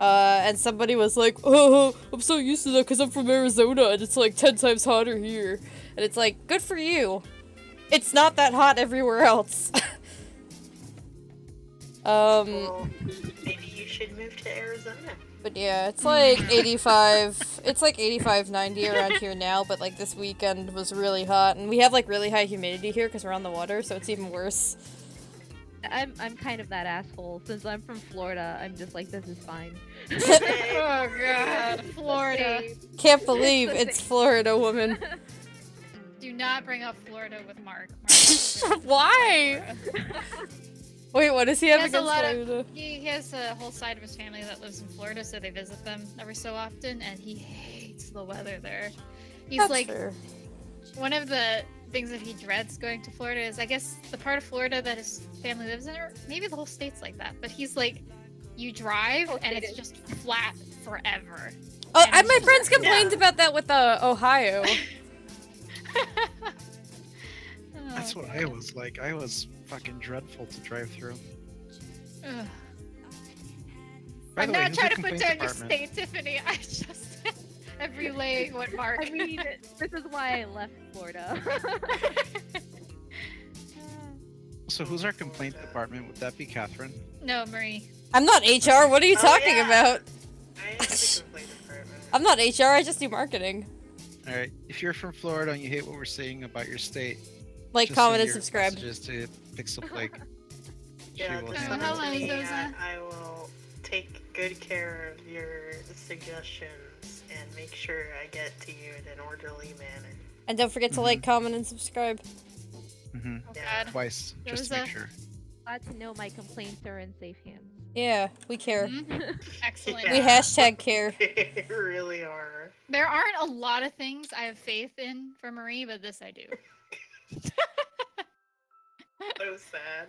And somebody was like, oh, I'm so used to that because I'm from Arizona and it's like 10 times hotter here. And it's like, good for you. It's not that hot everywhere else. Well, maybe you should move to Arizona. But yeah, it's like 85, it's like 85, 90 around here now, but like this weekend was really hot. And we have like really high humidity here because we're on the water, so it's even worse. I'm kind of that asshole. Since I'm from Florida, I'm just like, this is fine. Oh god, Florida. Can't believe it's Florida, woman. Do not bring up Florida with Mark. Why? Wait, what does he have He has a against lot of- Florida? He has a whole side of his family that lives in Florida, so they visit them every so often, and he hates the weather there. He's That's like, fair. one of the things that he dreads going to Florida is, I guess, the part of Florida that his family lives in, or maybe the whole state's like that. But he's like, you drive and it's just flat forever. Oh, And and my it's friends just- complained about that with Ohio. That's Oh, what I was like. I was fucking dreadful to drive through. ugh. By I'm the way, not who's trying the to put complaint down your department? state, Tiffany. I just am relaying what Mark. I mean, this is why I left Florida. So who's our complaint department? Would that be Catherine? No, Marie. I'm not HR, what are you Oh, talking yeah. about? I am the complaint department. I'm not HR, I just do marketing. Alright, if you're from Florida and you hate what we're saying about your state, Like, just comment, send and your subscribe. messages to Pixel Plague. Yeah, will just handle send how it long to is me, those, I will take good care of your suggestions and make sure I get to you in an orderly manner. And don't forget to like, comment, and subscribe. Mm-hmm. Oh Yeah. god. Twice, just to Those, make sure. Glad to know my complaints are in safe hands. Yeah, we care. Mhm. Excellent. Yeah. We hashtag care. They really are. There aren't a lot of things I have faith in for Marie, but this I do. So sad.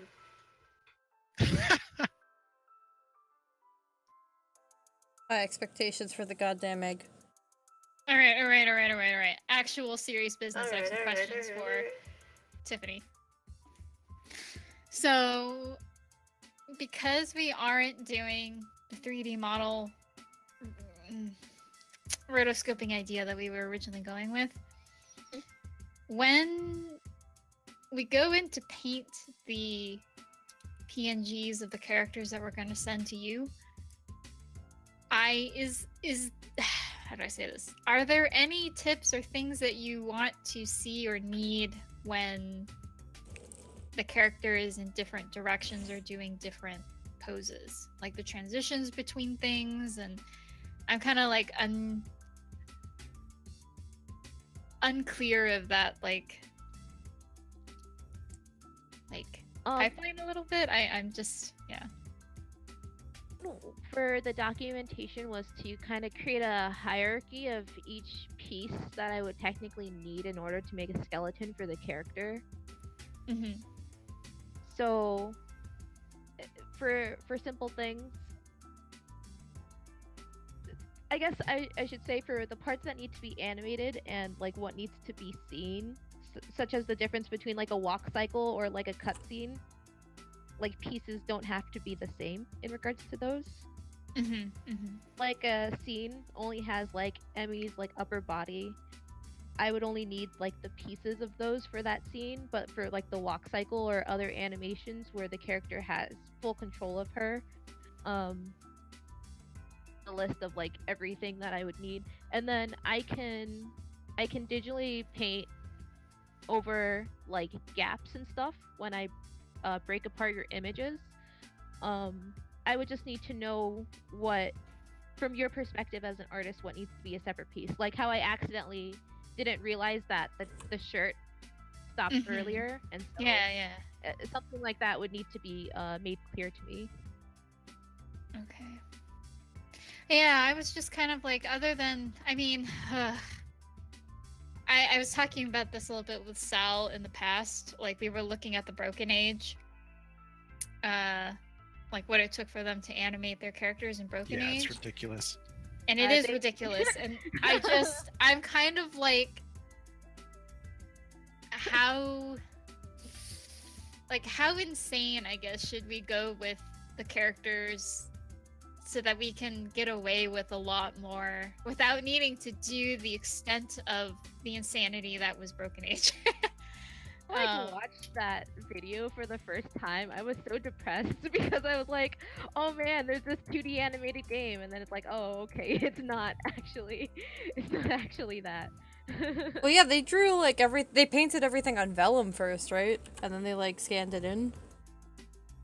High expectations for the goddamn egg. Alright. Actual serious business. I have some questions for alright. Tiffany. So, because we aren't doing the 3D model rotoscoping idea that we were originally going with, when we go in to paint the PNGs of the characters that we're going to send to you, how do I say this? Are there any tips or things that you want to see or need when the character is in different directions or doing different poses? Like the transitions between things, and I'm kind of like unclear of that, like pipeline a little bit. I'm just, yeah. For the documentation was to kind of create a hierarchy of each piece that I would technically need in order to make a skeleton for the character. Mm-hmm. So, for simple things, I guess I should say for the parts that need to be animated and like what needs to be seen, such as the difference between like a walk cycle or like a cutscene, like pieces don't have to be the same in regards to those. Mm-hmm. Mm-hmm. Like a scene only has like Emmy's like upper body. I would only need like the pieces of those for that scene, but for like the walk cycle or other animations where the character has full control of her, a list of like everything that I would need, and then I can digitally paint over like gaps and stuff when I break apart your images. I would just need to know what, from your perspective as an artist, what needs to be a separate piece. Like how I accidentally didn't realize that the shirt stopped Mhm. earlier, and so Yeah. something like that would need to be made clear to me. Okay. Yeah, I was just kind of like, other than, I mean, I was talking about this a little bit with Sal in the past. Like, we were looking at the Broken Age, like what it took for them to animate their characters in Broken Yeah, Age. it's ridiculous. And it is They- ridiculous. And I'm kind of like, how insane, I guess, should we go with the characters so that we can get away with a lot more without needing to do the extent of the insanity that was Broken Age. When I watched that video for the first time, I was so depressed because I was like, oh man, there's this 2D animated game, and then it's like, oh, okay, it's not actually that. Well, yeah, they drew like they painted everything on vellum first, right? And then they like scanned it in.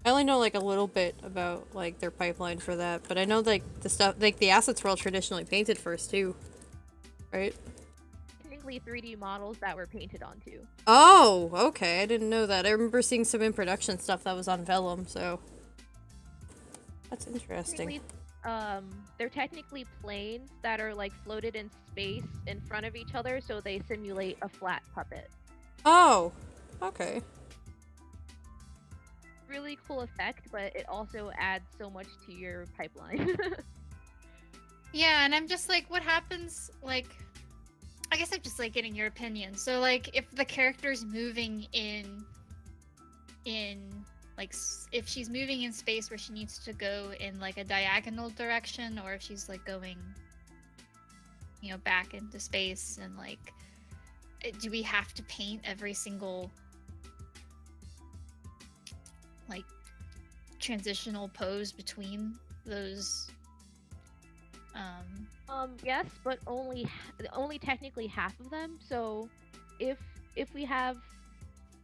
I only know like a little bit about like their pipeline for that, but I know like the stuff, like the assets were all traditionally painted first too, right? Technically 3D models that were painted onto. Oh, okay, I didn't know that. I remember seeing some in production stuff that was on vellum, so that's interesting. They're technically planes that are like floated in space in front of each other, so they simulate a flat puppet. Oh, okay. Really cool effect, but it also adds so much to your pipeline. Yeah, and I'm just like, what happens, like, I guess I'm just like getting your opinion. So like, if the character's moving in like, if she's moving in space where she needs to go in like a diagonal direction, or if she's like going, you know, back into space, and like, do we have to paint every single like transitional pose between those? Yes, but only technically half of them. So if we have,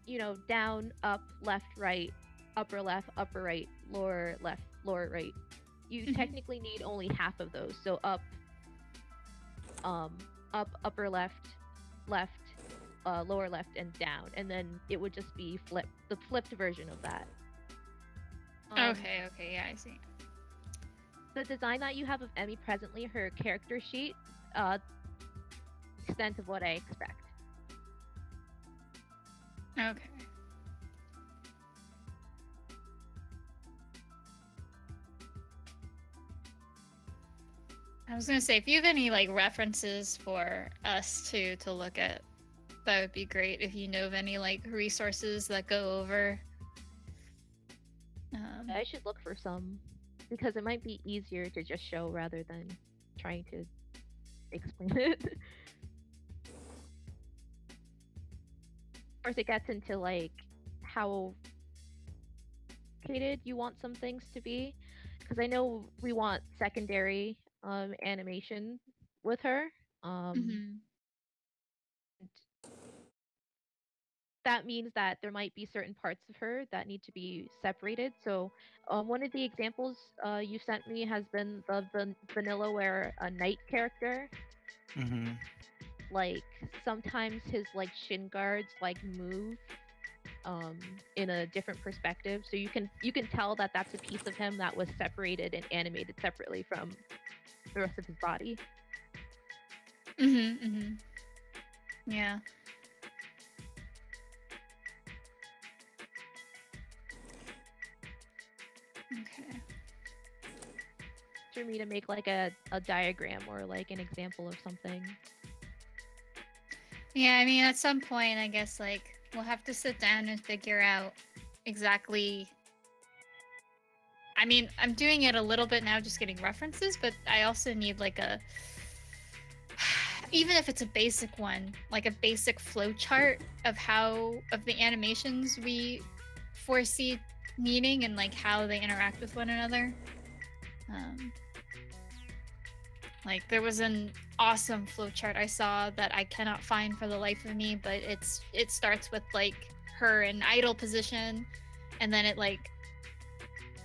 you know, down, up, left, right, upper left, upper right, lower left, lower right, you technically need only half of those. So up, upper left, lower left, and down, and then it would just be the flipped version of that. Okay, yeah, I see. The design that you have of Emmy presently, her character sheet, extent of what I expect. Okay. I was gonna say, if you have any like references for us to look at, that would be great. If you know of any like resources that go over. I should look for some, because it might be easier to just show rather than trying to explain it. Of course, it gets into like how complicated you want some things to be, because I know we want secondary animation with her. That means that there might be certain parts of her that need to be separated. So one of the examples you sent me has been the vanilla where a knight character, like sometimes his like shin guards like move in a different perspective, so you can tell that that's a piece of him that was separated and animated separately from the rest of his body. Yeah. Okay. For me to make like a diagram or like an example of something. Yeah, I mean, at some point, I guess, like, we'll have to sit down and figure out exactly. I mean, I'm doing it a little bit now, just getting references, but I also need, like, even if it's a basic one, like a basic flow chart of the animations we foresee needing and, like, how they interact with one another. Like, there was an awesome flowchart I saw that I cannot find for the life of me, but it starts with like her in idle position, and then it like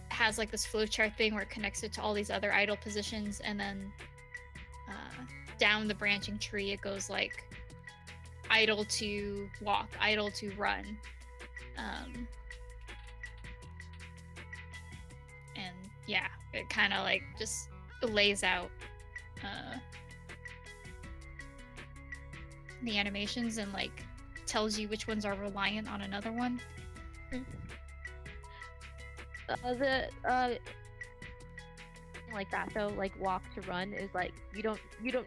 has like this flowchart thing where it connects it to all these other idle positions, and then down the branching tree it goes like idle to walk, idle to run, and yeah, it kind of like just lays out the animations and like tells you which ones are reliant on another one. like that though, like walk to run, is like you don't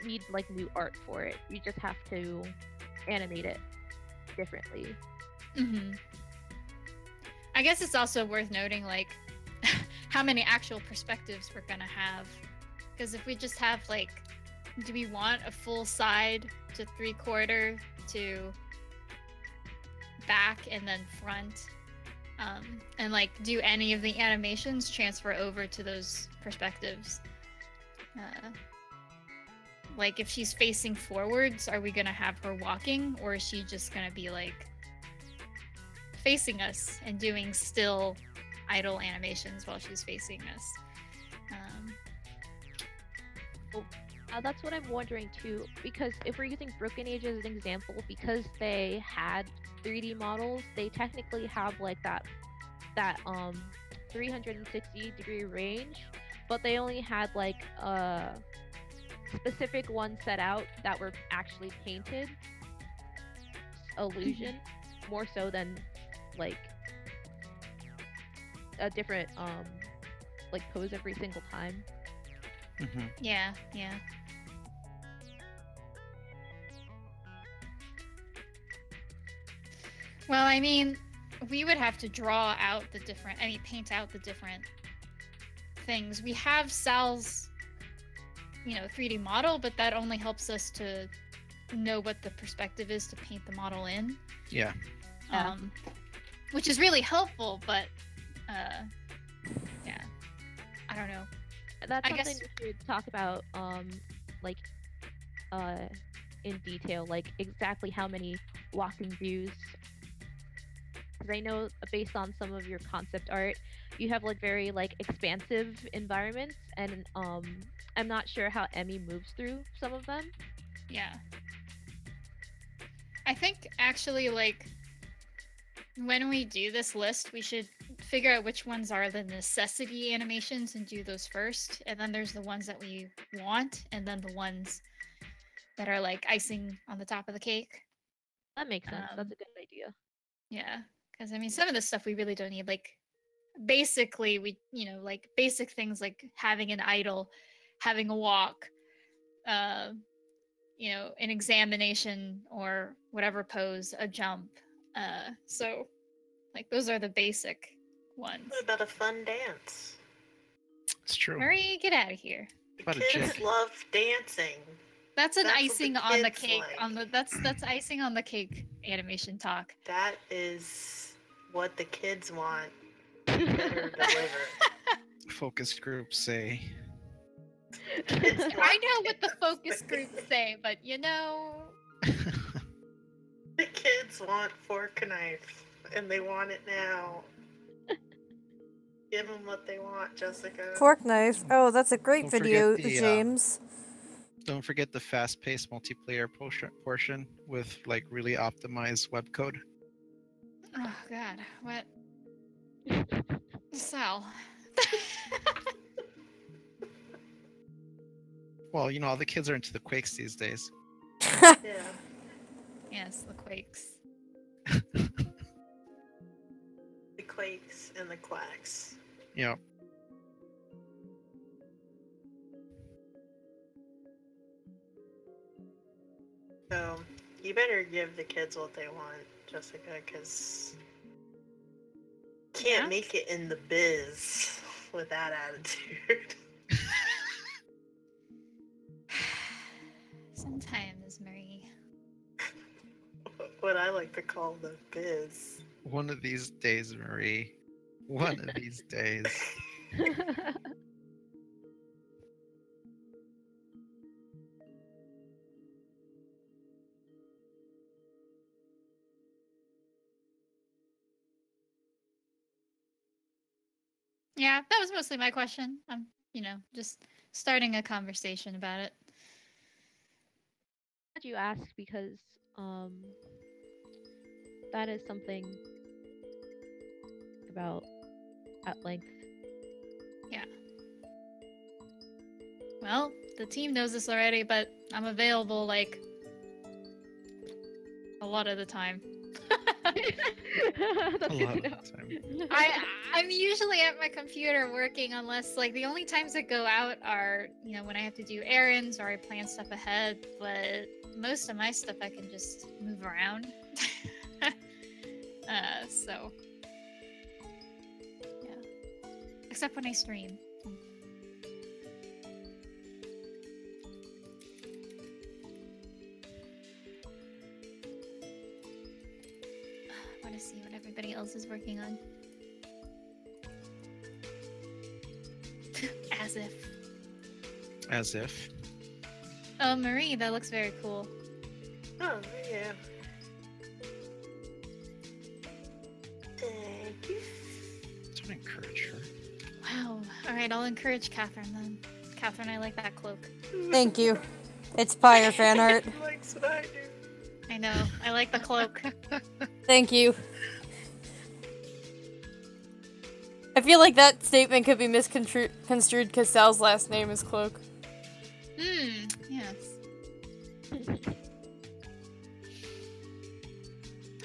need like new art for it. You just have to animate it differently. Mm-hmm. I guess it's also worth noting, like, how many actual perspectives we're gonna have. Because if we just have, like, do we want a full side to 3/4 to back and then front? And, like, do any of the animations transfer over to those perspectives? Like, if she's facing forwards, are we gonna have her walking? Or is she just gonna be, like, facing us and doing still idle animations while she's facing us? That's what I'm wondering too, because if we're using Broken Age as an example, because they had 3D models, they technically have like that 360-degree range, but they only had like specific ones set out that were actually painted illusion, more so than like a different like pose every single time. Mm-hmm. Yeah. Well, I mean, we would have to draw out the different, paint out the different things. We have Sal's, 3D model, but that only helps us to know what the perspective is to paint the model in. Yeah. Which is really helpful, but yeah, I don't know. That's I something guess- we should talk about like in detail, like exactly how many walking views, because I know based on some of your concept art you have like very like expansive environments, and I'm not sure how Emmy moves through some of them. Yeah. I think actually, like, when we do this list, we should figure out which ones are the necessity animations and do those first. And then there's the ones that we want, and then the ones that are like icing on the top of the cake. That makes sense. That's a good idea. Yeah. Because, some of this stuff we really don't need. Like, basically, like basic things like having an idol, having a walk, an examination or whatever pose, a jump. So, like, those are the basic ones. What about a fun dance? It's true. Hurry, get out of here. About a Kids chick. love dancing. That's an That's what the icing on the kids cake. like. That's icing on the cake animation talk. That is what the kids want. You better deliver. Focus groups say. Kids I want know what the it. focus groups say, but The kids want fork and knife, and they want it now. Give them what they want, Jessica. Fork knife. Oh, that's a great Don't forget video, the, James. Don't forget the fast-paced multiplayer portion with like really optimized web code. oh god, what? Sal. Well, all the kids are into the Quakes these days. Yeah. Yes, the Quakes. The quakes and the quacks. Yep. So, you better give the kids what they want, Jessica, because can't Yeah? make it in the biz with that attitude. Sometimes, Marie. What I like to call the biz. One of these days, Marie. One of these days. Yeah, that was mostly my question. I'm, just starting a conversation about it. Glad you asked, because that is something about at length. Well, the team knows this already, but I'm available, like, a lot of the time. That's A good lot to of the know. time. I'm usually at my computer working unless like the only times I go out are, you know, when I have to do errands or I plan stuff ahead, but most of my stuff I can just move around. So yeah. Except when I stream. I want to see what everybody else is working on. As if. As if. Oh, Marie, that looks very cool. Oh, yeah. Thank you. Don't encourage her. Wow. Alright, I'll encourage Catherine then. Catherine, I like that cloak. Thank you. It's Pyre fan art. He likes what I do. I know. I like the cloak. Thank you. I feel like that statement could be misconstrued because Sal's last name is Cloak. Yes.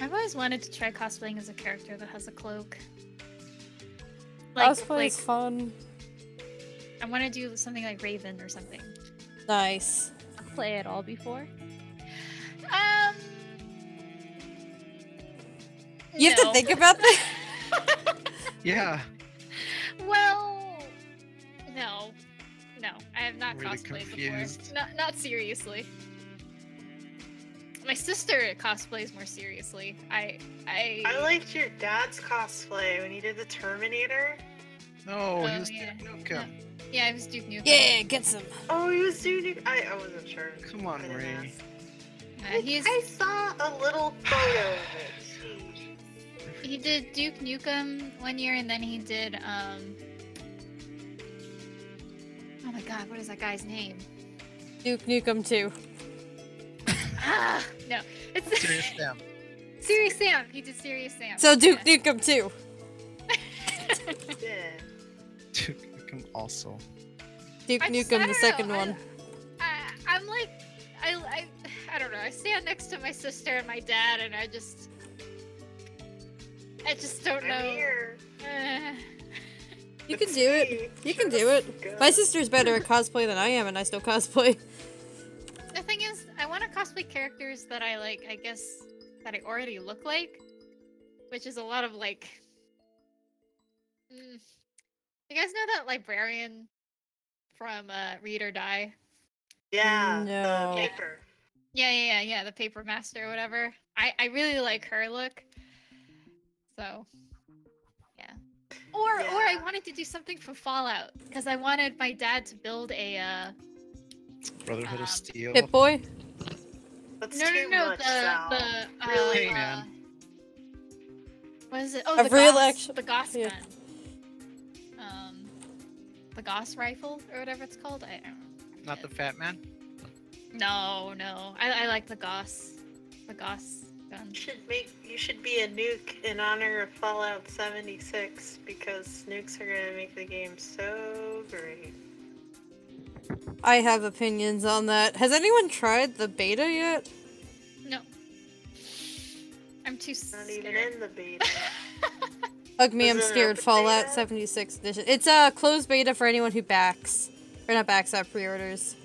I've always wanted to try cosplaying as a character that has a cloak. Cosplay is fun. I want to do something like Raven or something. Nice. Play it all before? You have to think about this? Yeah. Well, no, I have not Really cosplayed confused. before. Not seriously. My sister cosplays more seriously. I liked your dad's cosplay when he did the Terminator. No, he Oh, was yeah. Duke Nukem. Yeah, I was Duke Nukem. Yeah, get some. Oh, he was doing. I wasn't sure. Come on, I didn't Ray. ask. He's I saw a little photo of it. he did Duke Nukem one year, and then he did oh my god, what is that guy's name? Duke Nukem 2. No, it's Serious Sam. Serious Sam. He did Serious Sam. So Duke Yeah. Nukem 2. Yeah. Duke Nukem also. Duke I just- Nukem, I the don't second know, one. I'm like, I don't know. I stand next to my sister and my dad, and I just don't know. I'm here. You can do it. You can do it. My sister's better at cosplay than I am, and I still cosplay. The thing is, I want to cosplay characters that I like. I guess that I already look like, which is a lot of like. You guys know that librarian from Read or Die? Yeah. No. The paper. Yeah. The paper master or whatever. I really like her look. So, yeah. Or I wanted to do something from Fallout because I wanted my dad to build a Brotherhood of Steel. Hit Boy? That's no, too no, much, the Sal. Really? Hey, man. What is it? Oh, A the real Gauss, action- the Gauss yeah. gun. The Gauss rifle or whatever it's called. I don't know. Not the Fat Man? No. I like the Gauss. The Gauss gun. You should be a nuke in honor of Fallout 76 because nukes are gonna make the game so great. I have opinions on that. Has anyone tried the beta yet? No. I'm too Not scared. even in the beta. Hug me, Is I'm it an scared. open Fallout beta? 76 edition. It's a closed beta for anyone who backs. Or not backs, pre-orders.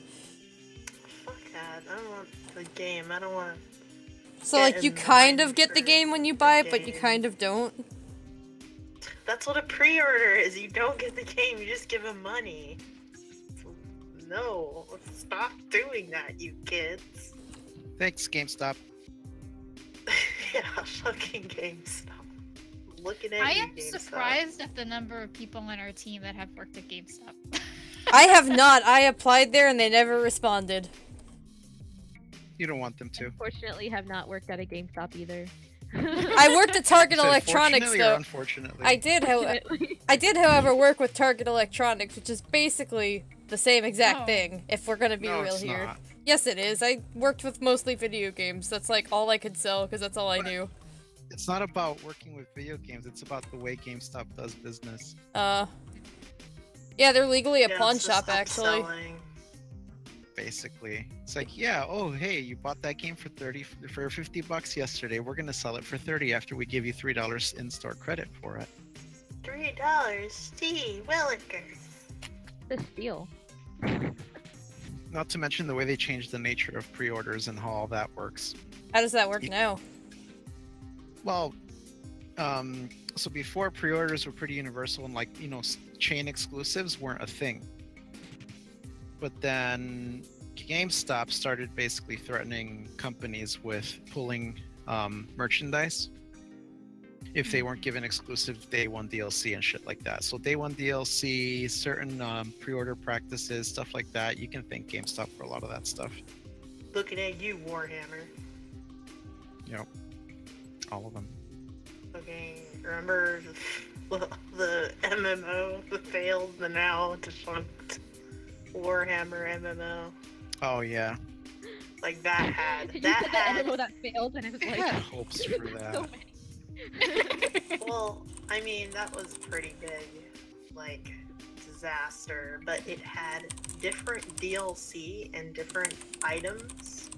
Fuck that. I don't want the game. I don't want So, Get like, you in kind line of get the for game when you the buy it, but you game. kind of don't. That's what a pre-order is. You don't get the game. You just give them money. No. Stop doing that, you kids. Thanks, GameStop. Yeah, fucking GameStop. Looking at I you, am GameStop. surprised at the number of people on our team that have worked at GameStop. I have not. I applied there and they never responded. You don't want them to. Unfortunately, have not worked at a GameStop either. I worked at Target Said Electronics, fortunately or though. unfortunately? I did, however, work with Target Electronics, which is basically the same exact Oh. thing, if we're gonna be No, real it's here. not. Yes, it is. I worked with mostly video games. That's, like, all I could sell, because that's all I But- knew. It's not about working with video games. It's about the way GameStop does business. Yeah, they're legally a Yeah, pawn it's just shop, actually. upselling. basically. It's like, yeah, oh hey, you bought that game for $50 yesterday. We're gonna sell it for 30 after we give you $3 in-store credit for it. $3. Gee, Willikers. The steal. Not to mention the way they changed the nature of pre-orders and how all that works. How does that work now? Well, so before pre-orders were pretty universal and like, chain exclusives weren't a thing. But then GameStop started basically threatening companies with pulling merchandise if they weren't given exclusive day one DLC and shit like that. So day one DLC, certain pre-order practices, stuff like that. You can thank GameStop for a lot of that stuff. Looking at you, Warhammer. Yep. All of them. Okay, remember the MMO, the failed, the now defunct Warhammer MMO? Oh yeah. Like that had You that said that had. MMO that failed, and it was I like had hopes for that. so many. Well, I mean that was pretty big, like disaster. But it had different DLC and different items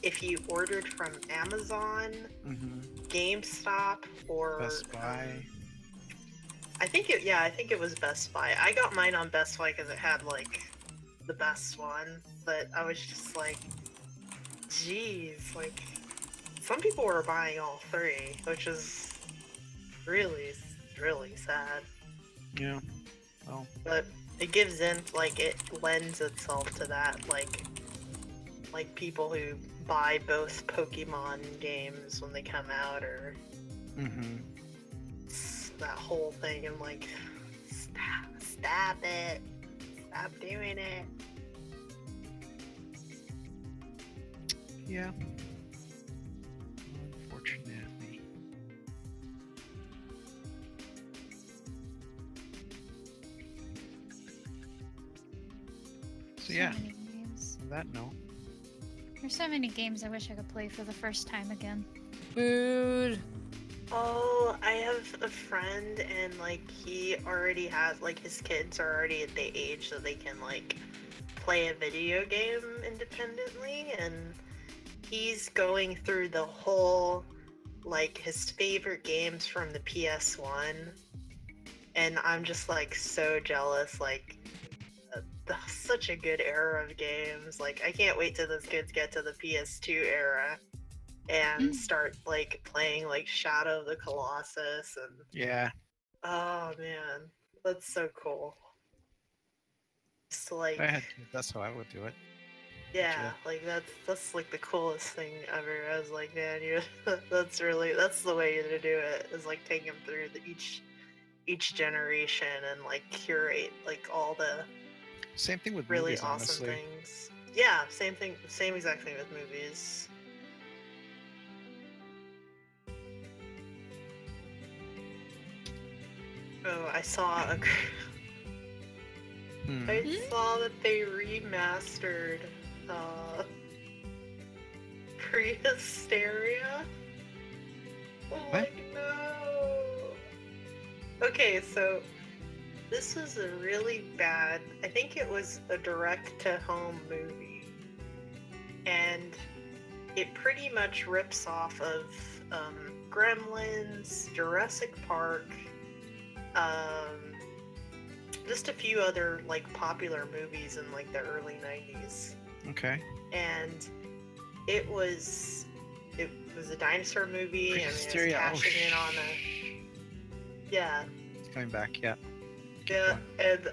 if you ordered from Amazon, GameStop, or Best Buy. I think it was Best Buy. I got mine on Best Buy because it had like the best one, but I was just like, geez, like some people were buying all three, which is really, really sad. Yeah. Well. But it gives in, like it lends itself to that, like people who buy both Pokemon games when they come out, or that whole thing, and like, stop it, stop doing it. Yeah. Unfortunately. So yeah, many games. on that note. There's so many games I wish I could play for the first time again. Mood. Oh, I have a friend, and like he already has, like his kids are already at the age that they can like play a video game independently, and he's going through the whole, like his favorite games from the PS1, and I'm just like so jealous, like such a good era of games. Like I can't wait till those kids get to the PS2 era and start like playing like Shadow of the Colossus, and Yeah. oh man, that's so cool. Just like, That's how I would do it. yeah, like that's like the coolest thing ever. I was like, man, that's the way to do it, is like take them through each generation and like curate like all the Same thing with really movies, awesome honestly. things. Yeah, same exact thing with movies. Oh, I saw I saw that they remastered Prehysteria. Oh, What? like no. Okay, so this was a really bad, I think it was a direct-to-home movie, and it pretty much rips off of Gremlins, Jurassic Park, just a few other like popular movies in like the early 90s. Okay. And it was a dinosaur movie, and it was Prehysteria. cashing in on yeah. It's coming back, yeah. Yeah, and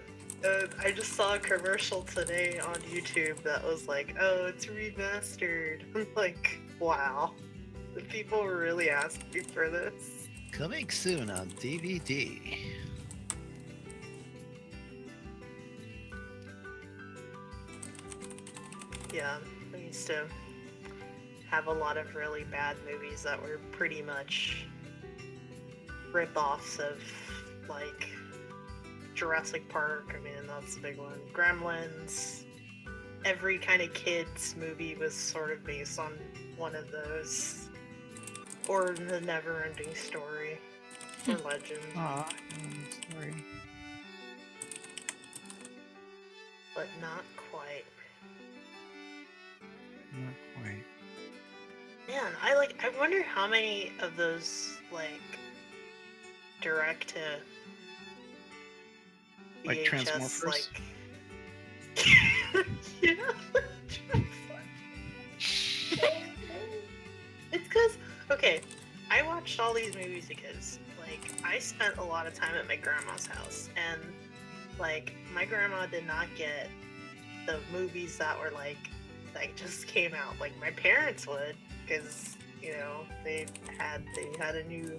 I just saw a commercial today on YouTube that was like, oh, it's remastered. I'm like, wow. The people were really asking for this. Coming soon on DVD. Yeah, I used to have a lot of really bad movies that were pretty much rip-offs of, like, Jurassic Park. I mean, that's the big one. Gremlins. Every kind of kids movie was sort of based on one of those. Or The Never-Ending Story. Or Legend. Aw, sorry. But not quite. Right. Man, I wonder how many of those like direct to Like VHS Transmorphers? yeah. It's because okay, I watched all these movies because like I spent a lot of time at my grandma's house, and like my grandma did not get the movies that were like just came out. Like my parents would, because you know they had a new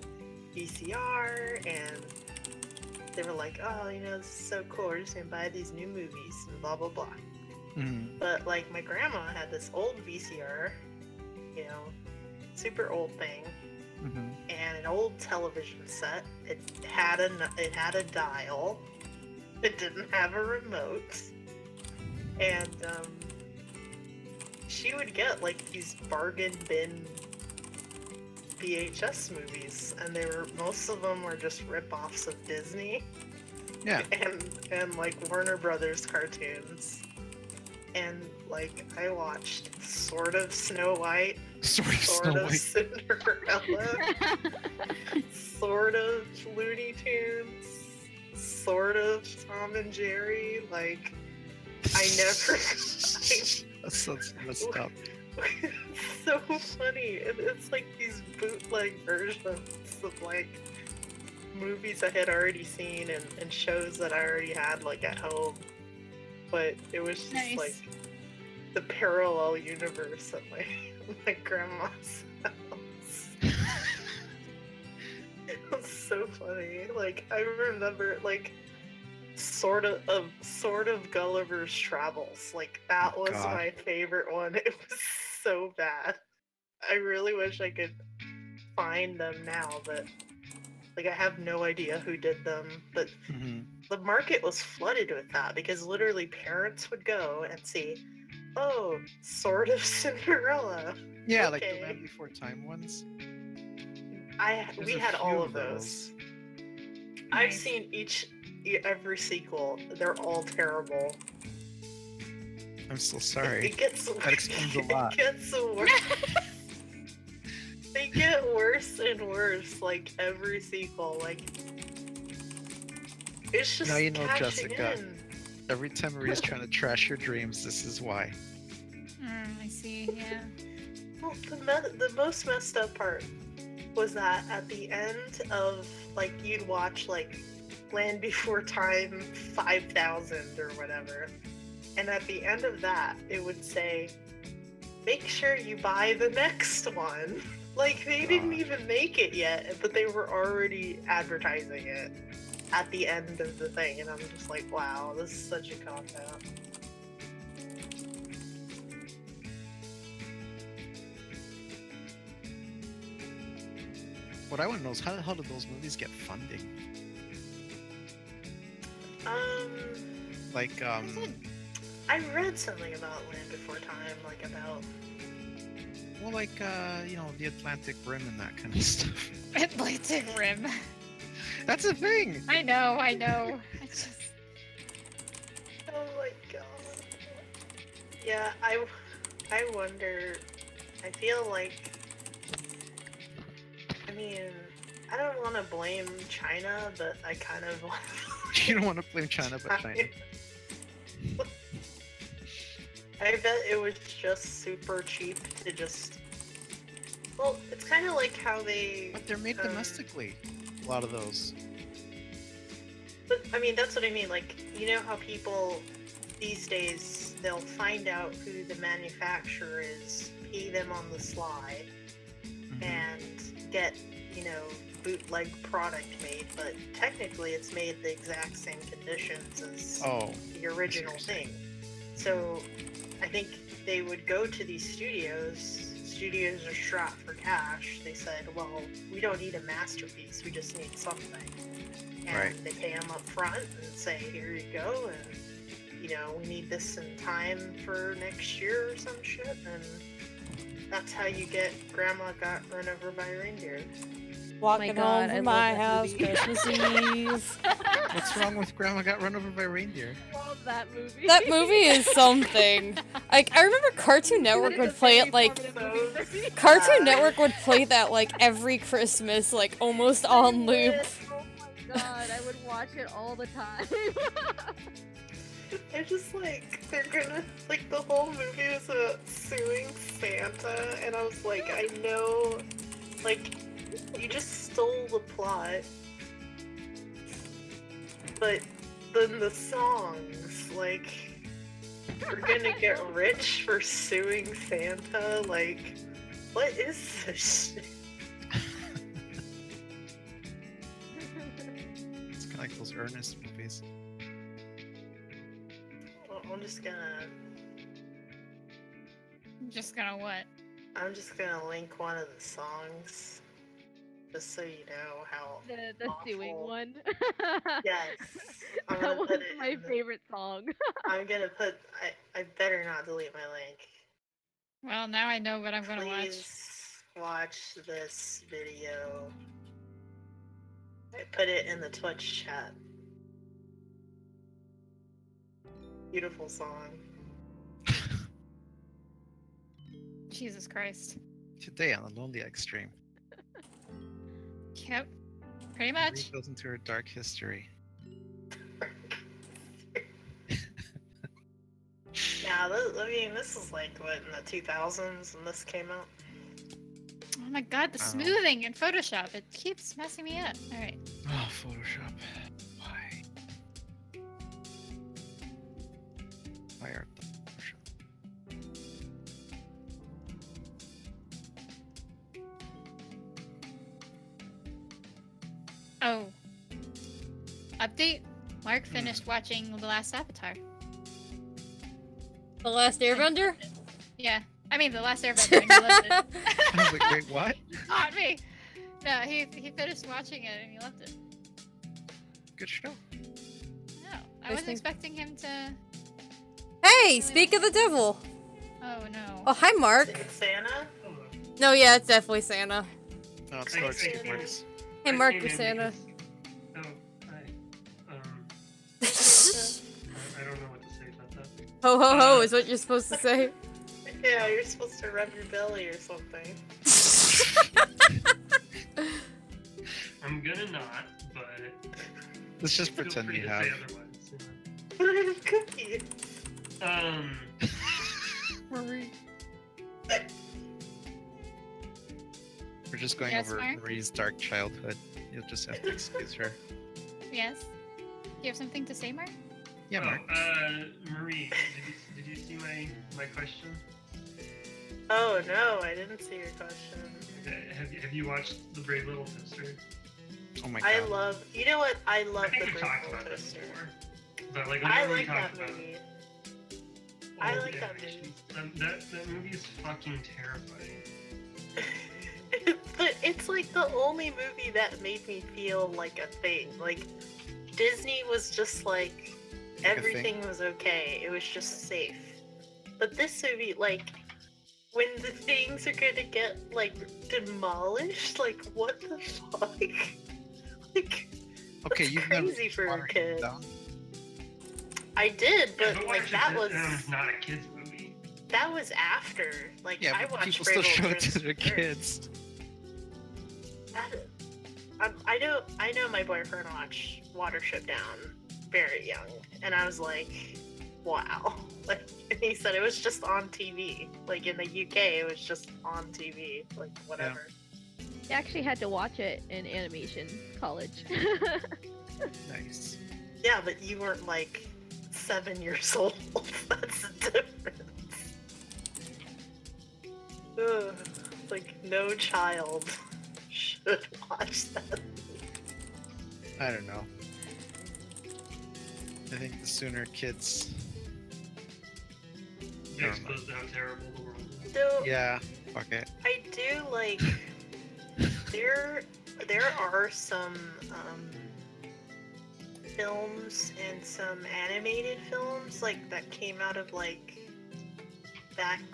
VCR, and they were like, oh, you know, this is so cool. We're just gonna buy these new movies and blah blah blah. Mm-hmm. But like my grandma had this old VCR, you know, super old thing, Mm-hmm. and an old television set. It had a dial. It didn't have a remote, and she would get like these bargain bin VHS movies, and most of them were just rip-offs of Disney. Yeah. And like Warner Brothers cartoons. And like I watched sort of Snow White, Sort of sort Snow of White. Cinderella, sort of Looney Tunes, sort of Tom and Jerry. Like I never That sounds messed up. It's so funny. It's like these bootleg versions of like movies I had already seen and shows that I already had like at home. But it was just Nice. like the parallel universe of my grandma's house. It was so funny. Like I remember like sort of Gulliver's Travels. Like that was God. my favorite one. It was so bad. I really wish I could find them now, but like I have no idea who did them. But Mm-hmm. the market was flooded with that because literally parents would go and see, oh, sort of Cinderella. Yeah, like the Okay. Land Before Time ones. We There's a had all few of those. I've Nice. seen every sequel. They're all terrible. I'm so sorry. It gets That explains a lot. It gets worse. They get worse and worse, like every sequel. Like it's just Now you know, cashing Jessica. in. Every time Maria's trying to trash your dreams, this is why. I see. Yeah. Well, the most messed up part was that at the end of like you'd watch like Land Before Time 5000 or whatever, and at the end of that it would say, make sure you buy the next one. Like they didn't God. even make it yet, but they were already advertising it at the end of the thing, and I'm just like, wow, this is such a cop out. What I want to know is how the hell did those movies get funding? Like, I read something about Land Before Time, like about well, like, you know, the Atlantic Rim and that kind of stuff. Atlantic Rim. That's a thing! I know. It's just... oh my god. Yeah, I wonder. I feel like. I mean, I don't want to blame China, but I kind of want. You don't want to blame China, but China. I bet it was just super cheap to just. Well, it's kind of like how they. But they're made domestically. A lot of those. But I mean, that's what I mean. Like, you know how people these days they'll find out who the manufacturer is, pay them on the sly, Mhm. and get, you know, bootleg product made. But technically, it's made the exact same conditions as Oh, the original what you're saying. thing. So I think they would go to these studios. Studios are strapped for cash. They said, well, we don't need a masterpiece. We just need something. And Right. they pay them up front and say, here you go. And, you know, we need this in time for next year or some shit. And that's how you get Grandma Got Run Over by a Reindeer. Walking home God, I from love my that house movie. Christmas Eve. What's wrong with Grandma got run over by reindeer? Love that movie. That movie is something. Like, I remember Cartoon Network would play it like... Cartoon Network would play that like every Christmas, like almost on loop. Oh my god, I would watch it all the time. I just like, they're gonna, like, the whole movie was about suing Santa, and I was like, I know, like, you just stole the plot. But then the songs, like, we're gonna get rich for suing Santa, like, what is this shit? It's kind of like those Ernest movies. Well, I'm just gonna what? I'm just gonna link one of the songs, just so you know how the suing awful. one. Yes, I'm That gonna was put it my in the- favorite song. I'm gonna put. I better not delete my link. Well, now I know what I'm gonna watch. Please watch this video. I put it in the Twitch chat. Beautiful song. Jesus Christ. Today on the Lonely Egg stream, Yep. Pretty much. Marie goes into her dark history. Yeah, I mean, this is like, what, in the 2000s when this came out? Oh my god, the Oh. smoothing in Photoshop. It keeps messing me up. Alright. Oh, Photoshop. Why? Why are the Photoshop? Oh. Update. Mark finished watching The Last Avatar. The Last Airbender? Yeah. I mean, The Last Airbender, and he loved it. I was like, wait, what? Not me! No, he finished watching it and he loved it. Good show. No, I wasn't Listening. expecting him to... Hey, speak of the devil. Oh no. Oh, hi, Mark. It's Santa? No, yeah, it's definitely Santa. No, it's I Dark see. Marks. Hey, I Mark, came you're in Santa. because- Oh, hi. I don't know what to say about that. Ho ho ho is what you're supposed to say. Yeah, you're supposed to rub your belly or something. I'm gonna not, but Let's just feel pretend free you to have. say otherwise. What are the cookies? Marie. We're just going Yes, over Mark? Marie's dark childhood. You'll just have to excuse her. Yes? You have something to say, Mark? Yeah, Mark. Marie, did you see my question? Oh no, I didn't see your question. Have you watched The Brave Little Toaster? Oh my god. I love, you know what? I love I think the we Brave talked Little about this Toaster. before. But like, I whenever we like talk that about movie. all I the like that animations, that movie is fucking terrifying. But it's like the only movie that made me feel like a thing. Like, Disney was just like, Like a everything was okay. It was just safe. But this movie, like, when the things are gonna get, like, demolished, like, what the fuck? Like, Okay, that's you've never crazy for a Water kid. Down. I did, Yeah, but, Water like, that was, Down is not a kids movie. that was after. Like, Yeah, I but watched people Brave still show Little it to their Toaster kids. I know my boyfriend watched Watership Down very young, and I was like, wow. Like, and he said it was just on TV. Like, in the UK, it was just on TV. Like, whatever. I actually had to watch it in animation college. Nice. Yeah, but you weren't like 7 years old. That's the difference. Ugh, like, no child should watch that. I don't know. I think the sooner kids. Get exposed to how terrible the world is. So, Yeah, fuck it. I do like there are some films and some animated films like that came out of like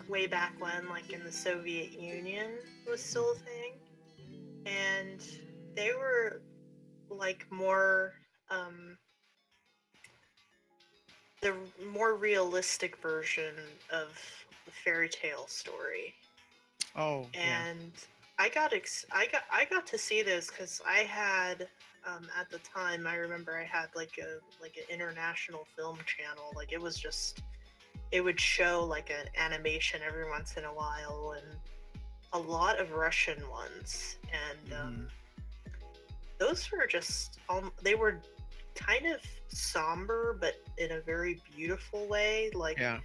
way back when, like in the Soviet Union was still a thing, and they were like more the more realistic version of the fairy tale story. Oh, yeah. And I got to see this because I had at the time I remember I had like an international film channel. Like it was just it would show like an animation every once in a while and a lot of Russian ones. And those were just they were kind of somber but in a very beautiful way. Like Yeah.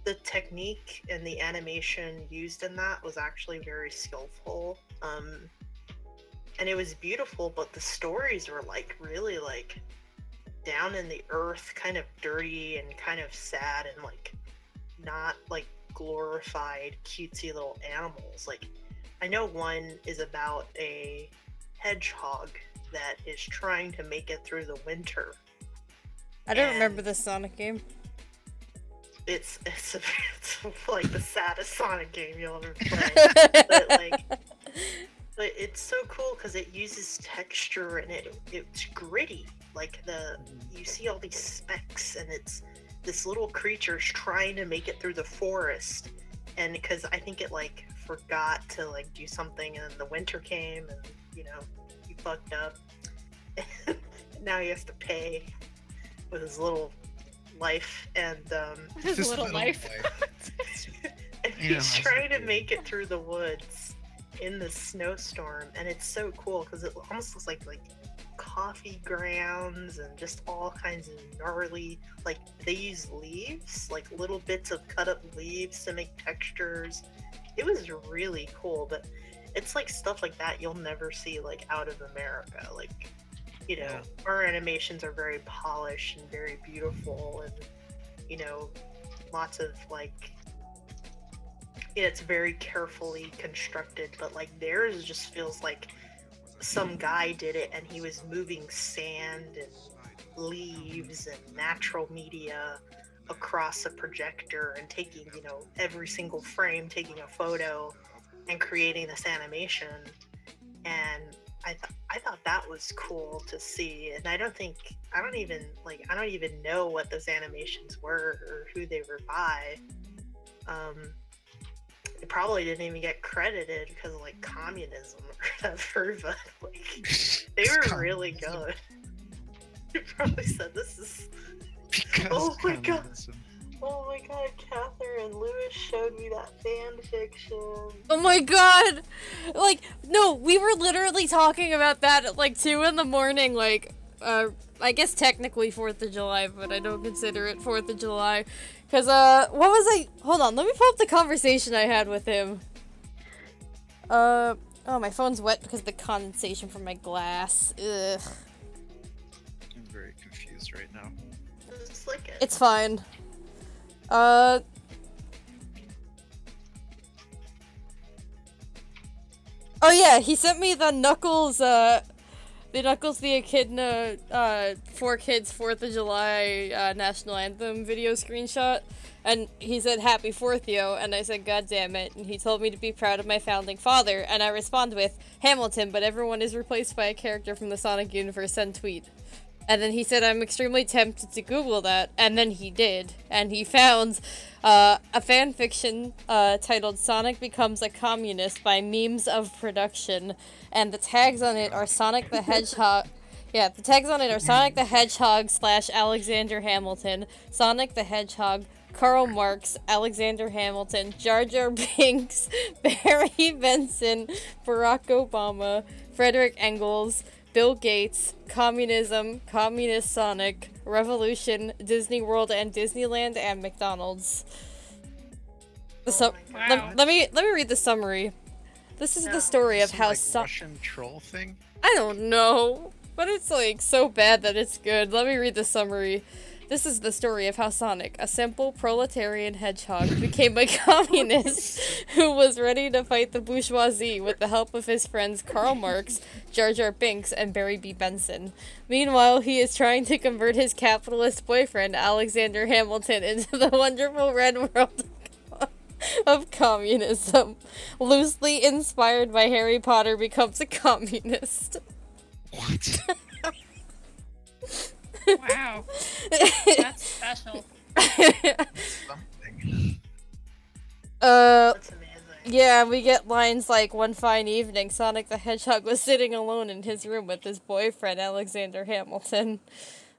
the technique and the animation used in that was actually very skillful. And it was beautiful, but the stories were like really like down in the earth, kind of dirty and kind of sad and like not like glorified cutesy little animals. Like I know one is about a hedgehog that is trying to make it through the winter. I don't remember the Sonic game. It's like the saddest Sonic game you'll ever play. But it's so cool because it uses texture and it's gritty. Like you see all these specks and it's this little creature's trying to make it through the forest. And because I think it like forgot to like do something and then the winter came and he fucked up. Now he has to pay with his little life and His little life. and he's trying to make it through the woods in the snowstorm, and it's so cool because it almost looks like coffee grounds and just all kinds of gnarly, like they use leaves, like little bits of cut up leaves to make textures. It was really cool, but it's like stuff like that you'll never see like out of America. Like our animations are very polished and very beautiful and lots of like it's very carefully constructed, but like theirs just feels like some guy did it and he was moving sand and leaves and natural media across a projector and taking every single frame, taking a photo and creating this animation. And I thought that was cool to see, and I don't even know what those animations were or who they were by. It probably didn't even get credited because of like communism or whatever, but like they were really good. They probably said this is Because communism. Oh my god, Catherine Lewis showed me that fan fiction. Oh my god! Like, no, we were literally talking about that at like 2 in the morning, like, I guess technically 4th of July, but I don't consider it 4th of July. Cause, hold on, let me pull up the conversation I had with him. Oh, my phone's wet because of the condensation from my glass. Ugh. I'm very confused right now. Just like it. It's fine. Oh yeah, he sent me the Knuckles, the Echidna, 4Kids 4th of July, National Anthem video screenshot, and he said, "Happy 4th, yo," and I said, "God damn it," and he told me to be proud of my founding father, and I respond with, "Hamilton, but everyone is replaced by a character from the Sonic universe, send tweet." And then he said, "I'm extremely tempted to Google that," and then he did, and he found a fanfiction titled "Sonic Becomes a Communist" by Memes of Production, and the tags on it are Sonic the Hedgehog. Yeah, the tags on it are Sonic the Hedgehog / Alexander Hamilton, Sonic the Hedgehog, Karl Marx, Alexander Hamilton, Jar Jar Binks, Barry Benson, Barack Obama, Frederick Engels, Bill Gates, Communism, Communist Sonic, Revolution, Disney World and Disneyland, and McDonald's. Wow. Let me read the summary. This is the story of Some, how like, Russian troll thing? I don't know, but it's like so bad that it's good. Let me read the summary. This is the story of how Sonic, a simple proletarian hedgehog, became a communist who was ready to fight the bourgeoisie with the help of his friends Karl Marx, Jar Jar Binks, and Barry B. Benson. Meanwhile, he is trying to convert his capitalist boyfriend, Alexander Hamilton, into the wonderful red world of communism. Loosely inspired by Harry Potter becomes a communist. What? Wow. That's special. Something. That's amazing. Yeah, we get lines like, one fine evening, Sonic the Hedgehog was sitting alone in his room with his boyfriend, Alexander Hamilton.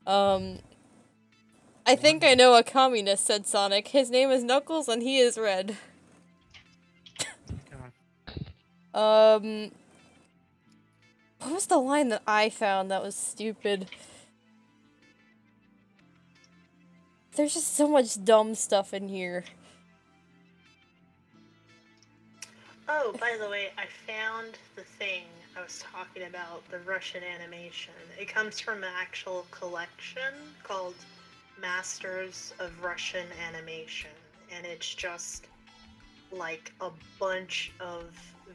I think I know a communist, said Sonic. His name is Knuckles and he is red. God. What was the line that I found that was stupid? There's just so much dumb stuff in here. Oh, by the way, I found the thing I was talking about, the Russian animation. It comes from an actual collection called Masters of Russian Animation, and it's just like a bunch of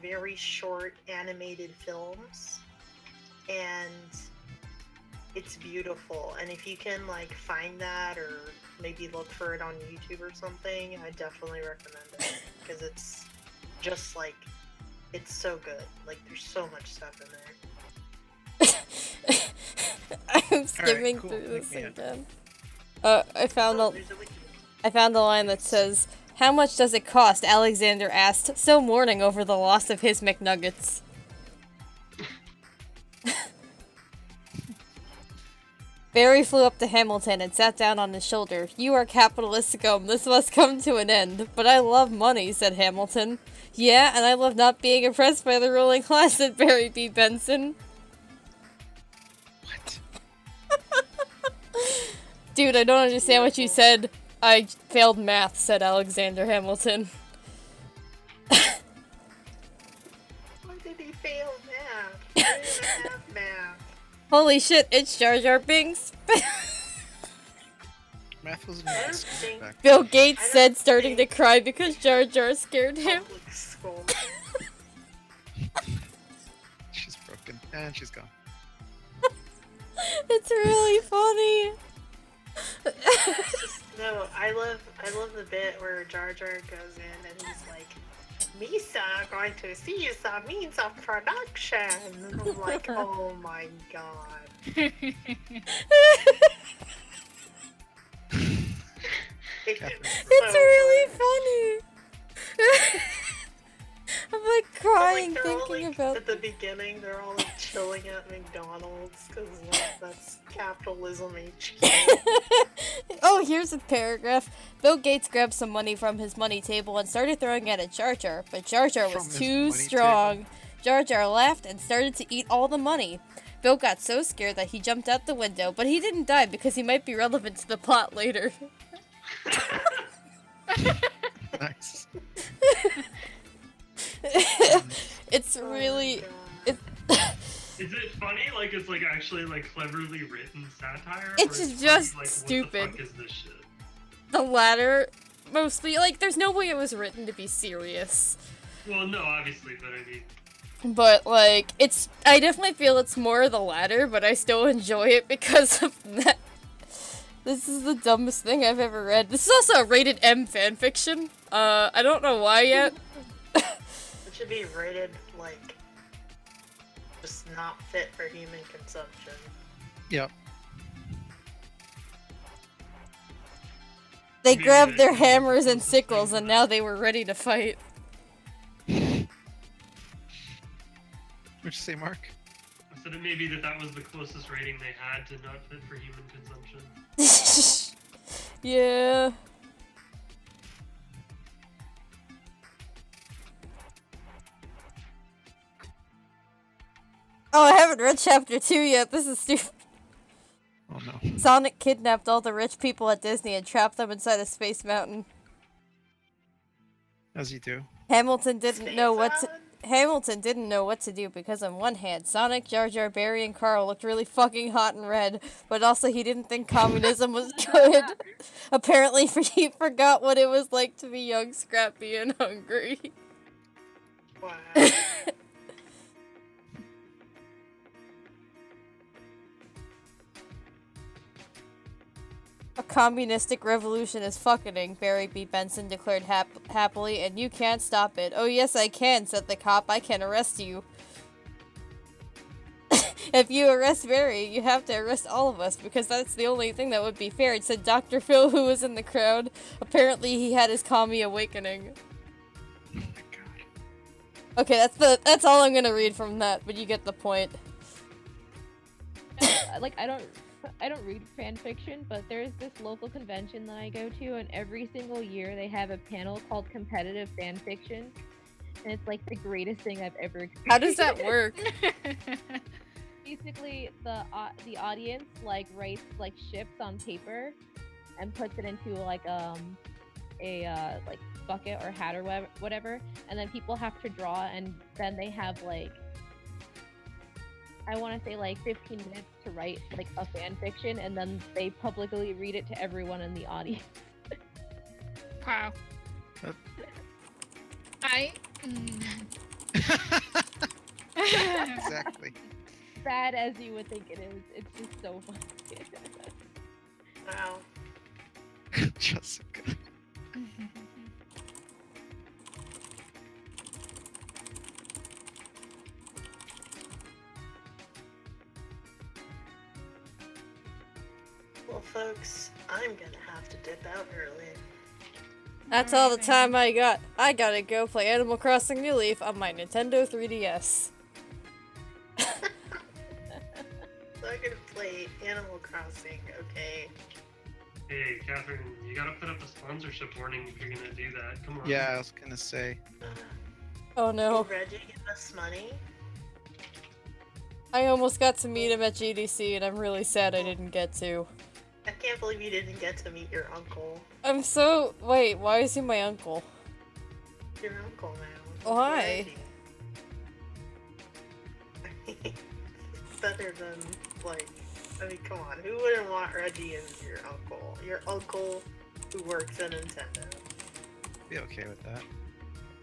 very short animated films, and it's beautiful. And if you can like find that or maybe look for it on YouTube or something, I definitely recommend it because it's just like, it's so good. Like, there's so much stuff in there. I'm skimming cool. through this Yeah. again. I found Oh, a there's a wiki. I found the line that says, "How much does it cost?" Alexander asked, so mourning over the loss of his McNuggets. Barry flew up to Hamilton and sat down on his shoulder. "You are capitalist scum. This must come to an end." "But I love money," said Hamilton. "Yeah, and I love not being oppressed by the ruling class," said Barry B. Benson. What? "Dude, I don't understand what you said. I failed math," said Alexander Hamilton. Why did he fail math? He didn't even have math. Holy shit, it's Jar Jar Binks. Math was I don't not think back. Bill Gates I don't said, starting to think- cry because Jar Jar scared him. public school. She's broken. And she's gone. It's really funny. No, I love the bit where Jar Jar goes in and he's like, "Misa going to see some means of production." And I'm like, oh my god. It's really funny. I'm like crying They're all, thinking like, about. at the beginning, they're all like chilling at McDonald's because like, that's capitalism HQ. Oh, here's a paragraph. Bill Gates grabbed some money from his money table and started throwing it at Jar Jar, but Jar Jar From was his too money strong. table? Jar Jar laughed and started to eat all the money. Bill got so scared that he jumped out the window, but he didn't die because he might be relevant to the plot later. Nice. It's Oh my really. God. Is it funny? Like it's like actually like cleverly written satire? It's or is it just funny, like, stupid. What the fuck is this shit? The latter, mostly. Like, there's no way it was written to be serious. Well, no, obviously, but I mean, But, like, it's. I definitely feel it's more the latter, but I still enjoy it because of that. This is the dumbest thing I've ever read. This is also a rated M fanfiction. I don't know why yet. It should be rated like just not fit for human consumption. Yep. They Maybe grabbed their that's one of the hammers and closest things sickles, and to now that. they were ready to fight. What'd you say, Mark? I said it may be that was the closest rating they had to not fit for human consumption. Yeah. Oh, I haven't read chapter 2 yet. This is stupid. Oh no. Sonic kidnapped all the rich people at Disney and trapped them inside a space mountain. As you do. Hamilton didn't Space know what to Mountain? Hamilton didn't know what to do because on one hand, Sonic, Jar Jar, Barry, and Carl looked really fucking hot and red, but also he didn't think communism was good. Apparently, he forgot what it was like to be young, scrappy, and hungry. Wow. A communistic revolution is fucking, Barry B. Benson declared happily, and you can't stop it. "Oh yes I can," said the cop. "I can arrest you." If you arrest Barry, you have to arrest all of us, because that's the only thing that would be fair. It said Dr. Phil, who was in the crowd. Apparently he had his kami awakening. Oh my god. Okay, that's all I'm gonna read from that, but you get the point. Like, I don't read fan fiction, but there's this local convention that I go to, and every single year they have a panel called competitive fan fiction, and it's like the greatest thing I've ever experienced. How does that work? Basically, the audience like writes like ships on paper and puts it into like a like bucket or hat or whatever, and then people have to draw, and then they have like, I want to say like 15 minutes to write like a fan fiction, and then they publicly read it to everyone in the audience. Wow. Exactly. Bad as you would think it is, it's just so funny. Wow. Jessica. Well, folks, I'm gonna have to dip out early. That's all the time I got. I gotta go play Animal Crossing New Leaf on my Nintendo 3DS. So I'm gonna play Animal Crossing, okay? Hey, Catherine, you gotta put up a sponsorship warning if you're gonna do that. Come on. Yeah, I was gonna say. Oh no. Did Reggie give us money? I almost got to meet him at GDC, and I'm really sad I didn't get to. I can't believe you didn't get to meet your uncle. I'm so... Wait, why is he my uncle? Your uncle now. Why? Reggie. Better than, like, I mean, come on. Who wouldn't want Reggie as your uncle? Your uncle who works at Nintendo. Be okay with that.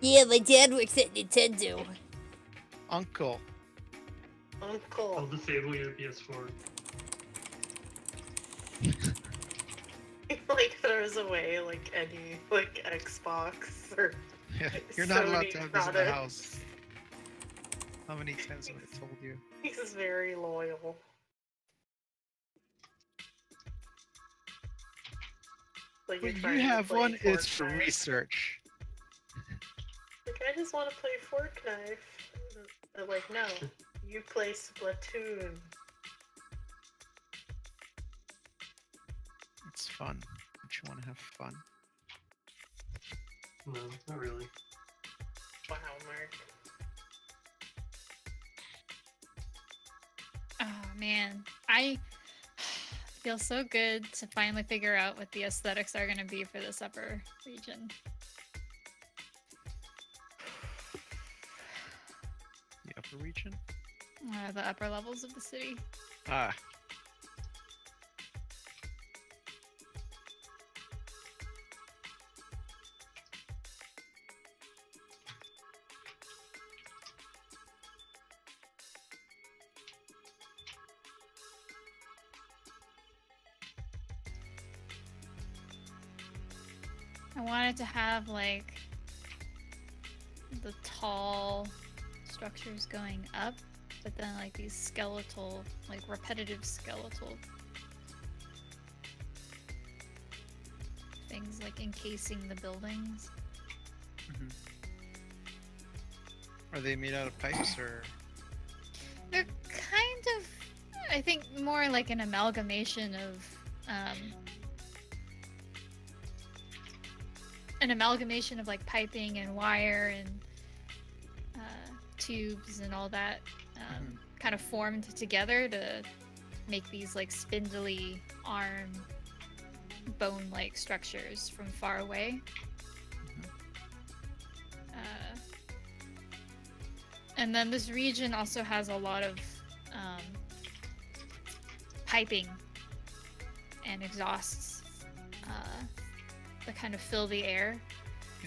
Yeah, my dad works at Nintendo. Uncle. I'll Uncle. disable your PS4. Like, there's a way, like, any, like, Xbox or Yeah, you're not allowed Sony to have this in the products. house. How many times have I told you? He's very loyal. Like, When you're you trying to have play one, it's for Fortnite. research. Like, I just want to play Fortnite. They're like, no, you play Splatoon. It's fun. Don't you want to have fun? No, not really. Wow, Mark. Oh man, I feel so good to finally figure out what the aesthetics are going to be for this upper region. The upper region? The upper levels of the city. Ah. I wanted to have like the tall structures going up, but then like these skeletal, like repetitive skeletal things like encasing the buildings. Mhm. Are they made out of pipes or? They're kind of, I think, more like an amalgamation of like piping and wire and tubes and all that kind of formed together to make these like spindly arm bone-like structures from far away. And then this region also has a lot of piping and exhausts that kind of fill the air.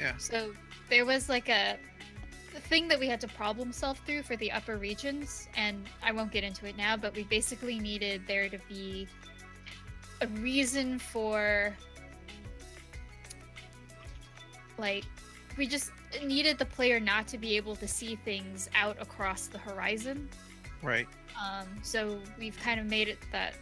Yeah. So there was like a thing that we had to problem solve through for the upper regions, and I won't get into it now, but we basically needed there to be a reason for, like, we just needed the player not to be able to see things out across the horizon. Right. So we've kind of made it that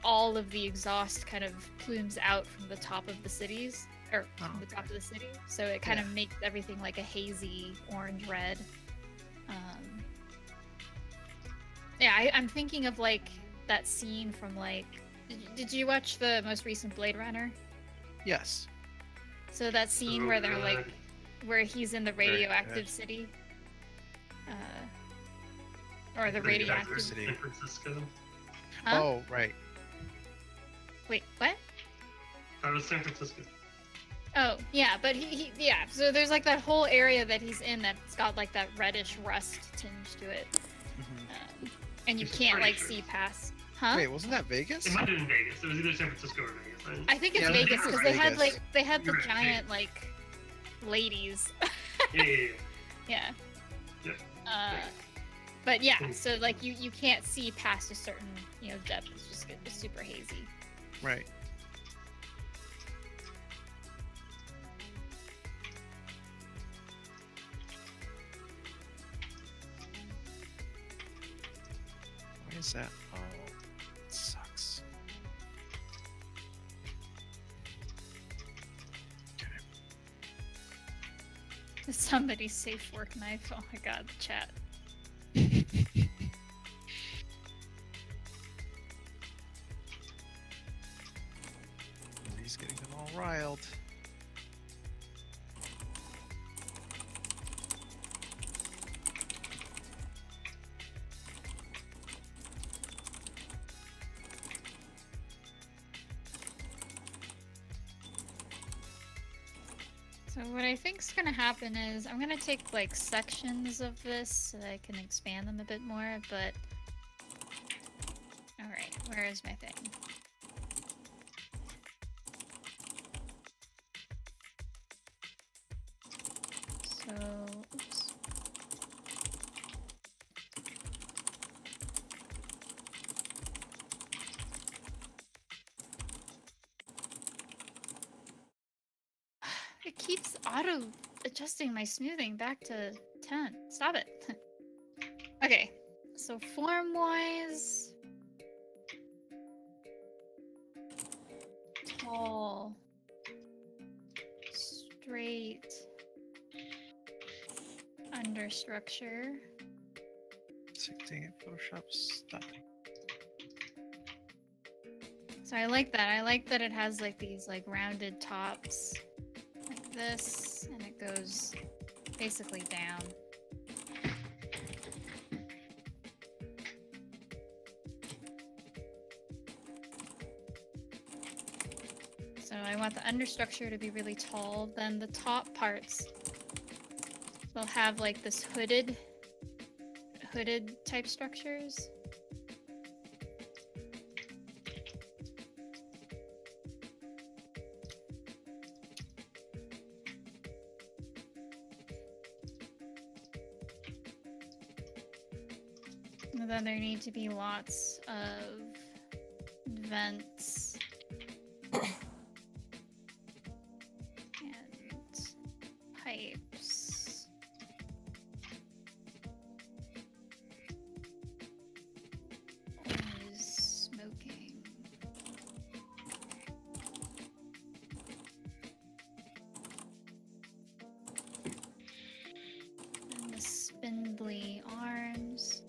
all of the exhaust kind of plumes out from the top of the cities, or from the top of the city. So it kind of makes everything like a hazy orange-red. Yeah, I'm thinking of like that scene from like. Did you watch the most recent Blade Runner? Yes. So that scene where they're like, where he's in the radioactive city, or the radioactive city. San Francisco. Huh? Oh, right. Wait, what? That was San Francisco. Oh, yeah, but yeah. So there's like that whole area that he's in that's got like that reddish rust tinge to it, and you can't like see past. Huh? Wait, wasn't that Vegas? It might have been Vegas. It was either San Francisco or Vegas. I think it's Vegas because they had like the giant like ladies. Yeah. But yeah, so like you can't see past a certain depth. It's just it's super hazy. Right. Why is that? Oh, it sucks. Somebody's safe work knife. Oh my god, the chat. He's getting them all riled. So what I think's gonna happen is I'm gonna take like sections of this so that I can expand them a bit more, but alright, where is my thing? So oops. It keeps auto adjusting my smoothing back to 10. Stop it. Okay, so form wise, tall, straight, under structure. Dang it, Photoshop, stop. So I like that. I like that it has like these like rounded tops. Like this, and it goes basically down. So I want the understructure to be really tall, then the top parts will have like this hooded type structures. And then there need to be lots of vents and pipes. Always smoking. And the spindly arms.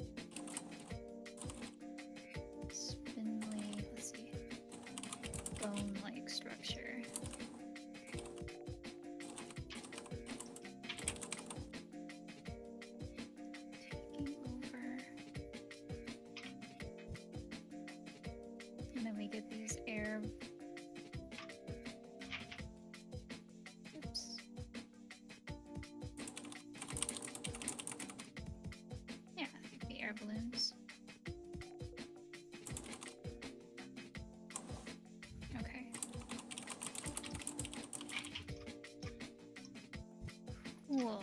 Let's see, bone-like structure. Taking over. And then we get these air. Oops. Yeah, the air balloons. Okay. Cool.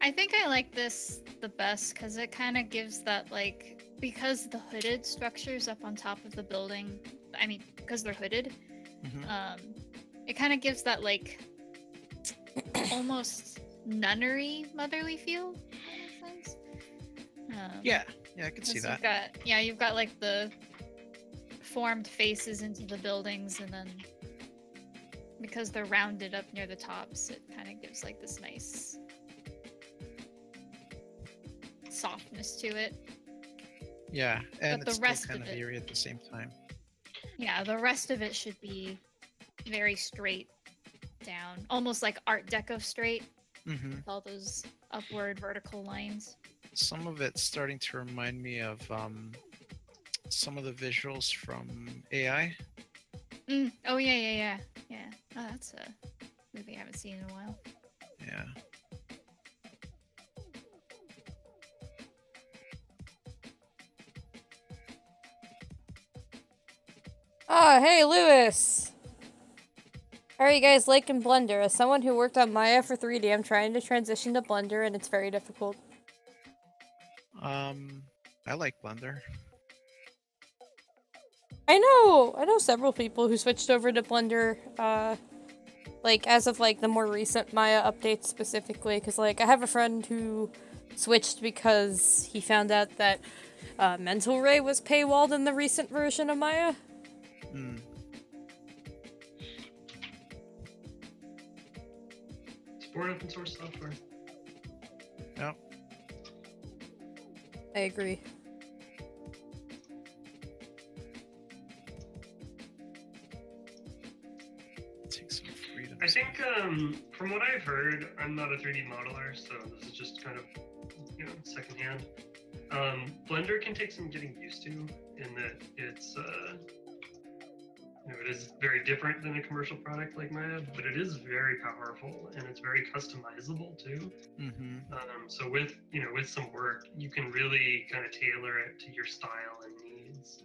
I think I like this the best because it kind of gives that like because the hooded structures up on top of the building, I mean, because they're hooded, Mhm. it kind of gives that like almost nunnery motherly feel. If that makes sense. Yeah, I could see 'Cause that. you've got like the formed faces into the buildings, and then because they're rounded up near the tops, it kind of gives like this nice softness to it. Yeah, and the it's still rest kind of of it- eerie at the same time. Yeah, the rest of it should be very straight down, almost like Art Deco straight, Hmm. with all those upward vertical lines. Some of it's starting to remind me of some of the visuals from AI. Oh yeah. Oh, that's a movie I haven't seen in a while. Yeah. Oh, hey, Lewis! How are you guys liking Blender? As someone who worked on Maya for 3D, I'm trying to transition to Blender, and it's very difficult. I like Blender. I know several people who switched over to Blender, like, as of, like, the more recent Maya updates specifically, because, like, I have a friend who switched because he found out that, Mental Ray was paywalled in the recent version of Maya. Mm. Support open source software. Yep. I agree. Take some freedom. I think, from what I've heard, I'm not a 3D modeler, so this is just kind of, secondhand. Blender can take some getting used to, in that it's, it is very different than a commercial product like Maya, but it is very powerful and it's very customizable too. Mm-hmm. So with some work, you can really kind of tailor it to your style and needs.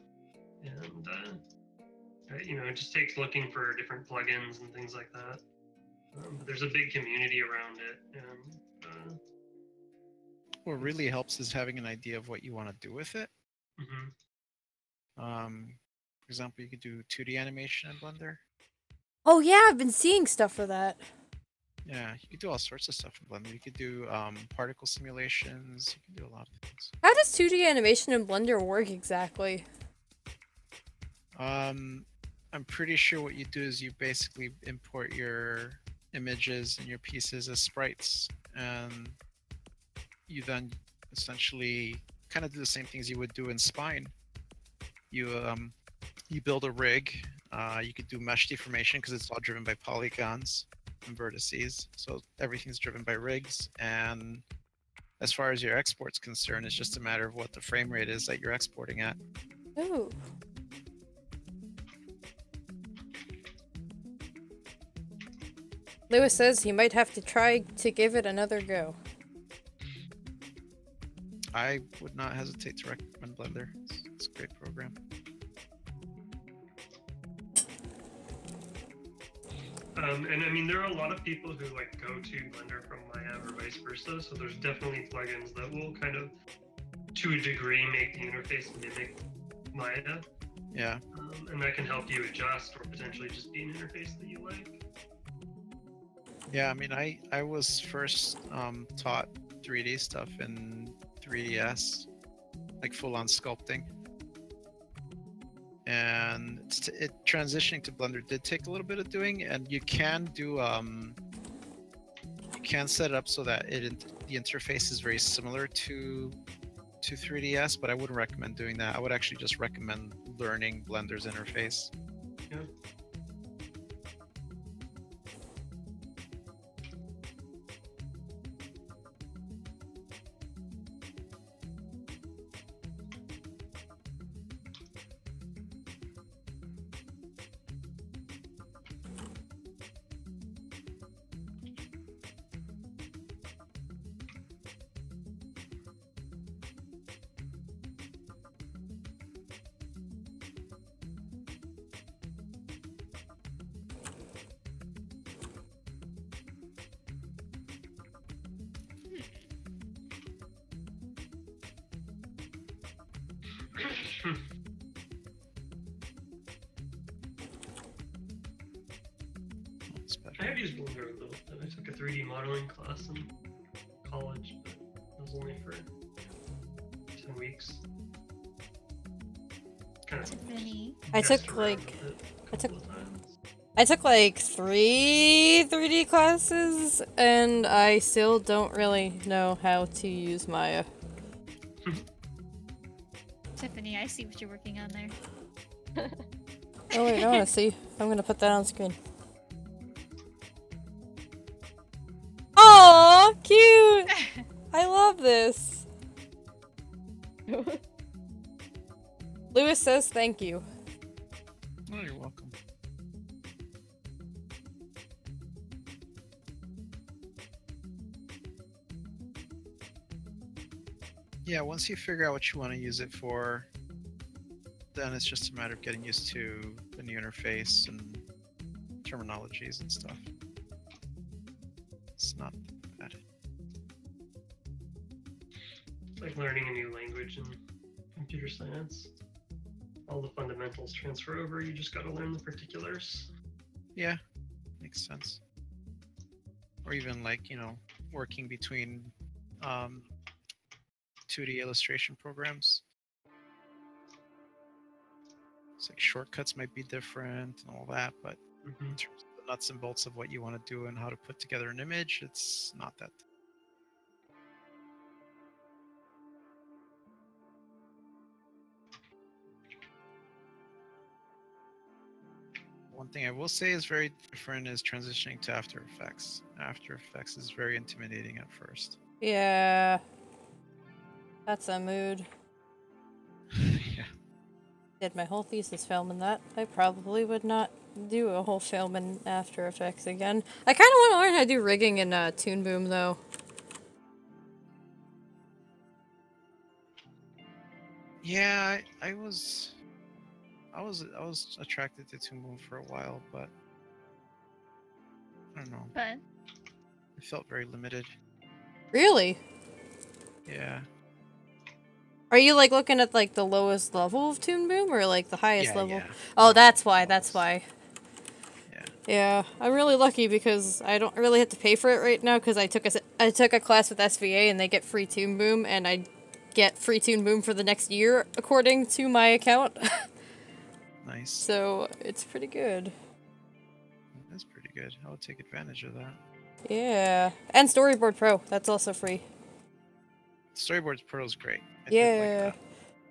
And it just takes looking for different plugins and things like that. But there's a big community around it, and What really helps is having an idea of what you want to do with it. mhm. For example, you could do 2D animation in Blender. Oh yeah, I've been seeing stuff for that. Yeah, you could do all sorts of stuff in Blender. You could do particle simulations. You can do a lot of things. How does 2D animation in Blender work exactly? I'm pretty sure what you do is you basically import your images and your pieces as sprites, and you then essentially kind of do the same things you would do in Spine. You build a rig. You could do mesh deformation because it's all driven by polygons and vertices. So everything's driven by rigs. And as far as your export's concerned, it's just a matter of what the frame rate is that you're exporting at. Ooh. Lewis says he might have to try to give it another go. I would not hesitate to recommend Blender. It's a great program. And I mean, there are a lot of people who go to Blender from Maya or vice versa. So there's definitely plugins that will kind of, to a degree, make the interface mimic Maya. Yeah. And that can help you adjust or potentially just be an interface that you like. Yeah, I mean, I was first taught 3D stuff in 3DS, like full-on sculpting. And transitioning to Blender did take a little bit of doing, and you can do you can set it up so that the interface is very similar to 3DS, but I wouldn't recommend doing that. I would actually just recommend learning Blender's interface. Yeah. That's better. I have used Blender a little bit. I took a 3D modeling class in college, but it was only for 10 weeks. Kind of Tiffany. I messed took, around like- with it a I took- couple of times. I took like 3 3D classes, and I still don't really know how to use Maya. Tiffany, I see what you're working on there. Oh wait, I wanna see. I'm gonna put that on screen. Aww, cute! I love this. Lewis says thank you. Oh, you're welcome. Yeah, once you figure out what you want to use it for, then it's just a matter of getting used to the new interface and terminologies and stuff. It's not bad. It's like learning a new language in computer science. All the fundamentals transfer over, you just gotta learn the particulars. Yeah, makes sense. Or even like, working between 2D illustration programs. It's like shortcuts might be different and all that, but Mm-hmm. in terms of the nuts and bolts of what you want to do and how to put together an image, it's not that. One thing I will say is very different is transitioning to After Effects. After Effects is very intimidating at first. Yeah. That's a mood. Yeah. Did my whole thesis film in that. I probably would not do a whole film in After Effects again. I kind of want to learn how to do rigging in Toon Boom though. Yeah, I was attracted to Toon Boom for a while, but I don't know. But It felt very limited. Really? Yeah. Are you like looking at like the lowest level of Toon Boom or like the highest Yeah, level? yeah. Oh, that's why. That's why. Yeah. Yeah, I'm really lucky because I don't really have to pay for it right now because I took a class with SVA and they get free Toon Boom and I get free Toon Boom for the next year according to my account. Nice. So it's pretty good. That's pretty good. I would take advantage of that. Yeah, and Storyboard Pro. That's also free. Storyboards Pro is great. I Yeah. did like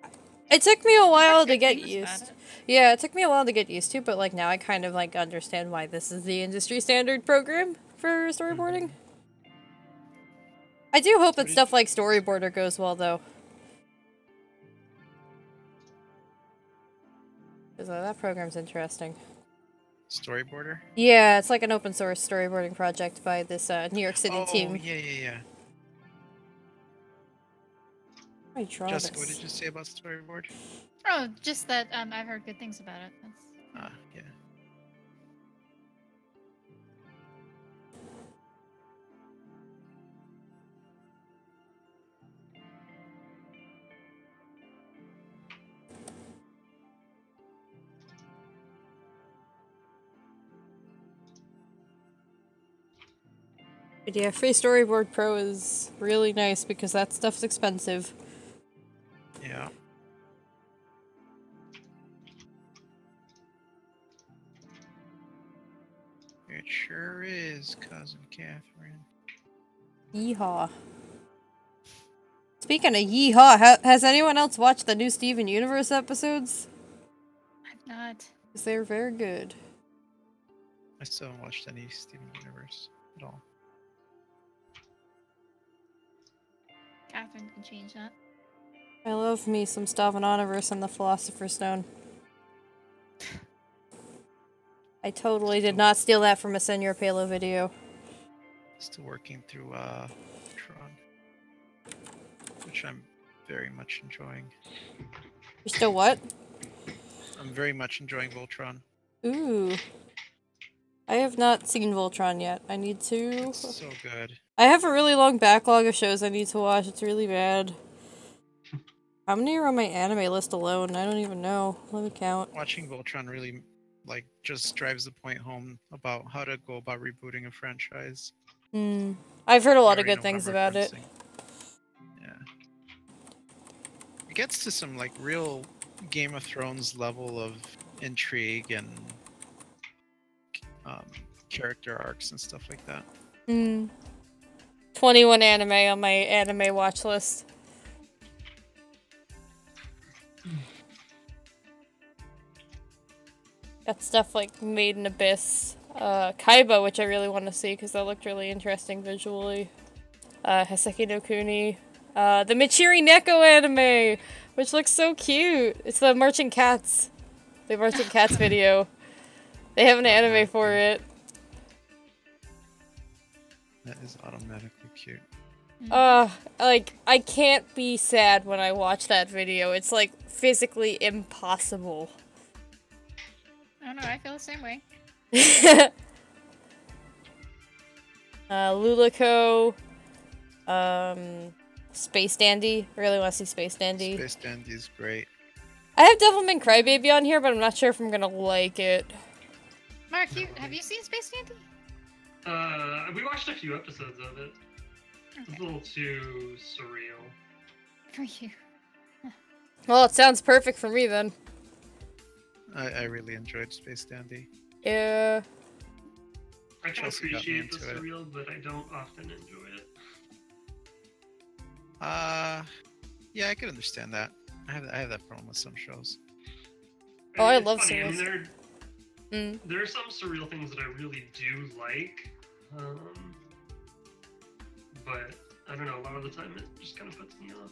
that. It took me a while to good get things about used. it. Yeah, it took me a while to get used to, but like now I kind of like understand why this is the industry standard program for storyboarding. I do hope that What stuff like Storyboarder goes well though. Because that program's interesting. Storyboarder? Yeah, it's like an open source storyboarding project by this New York City team. Yeah. I draw Jessica, this. what did you say about storyboard? oh, just that I've heard good things about it. That's... Ah, yeah. But yeah, free Storyboard Pro is really nice because that stuff's expensive. Yeah. It sure is, Cousin Catherine. Yeehaw. Speaking of yeehaw, has anyone else watched the new Steven Universe episodes? I've not. Because they're very good. I still haven't watched any Steven Universe at all. Catherine can change that. I love me some Steven-Universe and the Philosopher's Stone. I totally did not steal that from a Senor Palo video. Still working through Tron, which I'm very much enjoying. You're still what? I'm very much enjoying Voltron. Ooh. I have not seen Voltron yet. I need to. It's so good. I have a really long backlog of shows I need to watch. It's really bad. How many are on my anime list alone? I don't even know. Let me count. Watching Voltron really like just drives the point home about how to go about rebooting a franchise. I've heard a lot You of already good know what things I'm about it. referencing. Yeah. It gets to some like real Game of Thrones level of intrigue and character arcs and stuff like that. 21 anime on my anime watch list. Got stuff like Made in Abyss, Kaiba, which I really want to see because that looked really interesting visually. Hoseki no Kuni, the Michiru Neko anime, which looks so cute. It's the Marching Cats, the Marching Cats video. They have an anime for it. That is automatically cute. Like, I can't be sad when I watch that video. It's, like, physically impossible. I don't know, I feel the same way. Lulaco, Space Dandy. I really want to see Space Dandy. Space Dandy is great. I have Devilman Crybaby on here, but I'm not sure if I'm gonna like it. Mark, have you seen Space Dandy? We watched a few episodes of it. It's a little too surreal. For you. Well, it sounds perfect for me then. I really enjoyed Space Dandy. Yeah. I can Chelsea got me appreciate the into it. surreal, but I don't often enjoy it. Yeah, I could understand that. I have that problem with some shows. Oh, I It's love funny, I mean, surreals. there are some surreal things that I really do like, but I don't know. A lot of the time, it just kind of puts me off.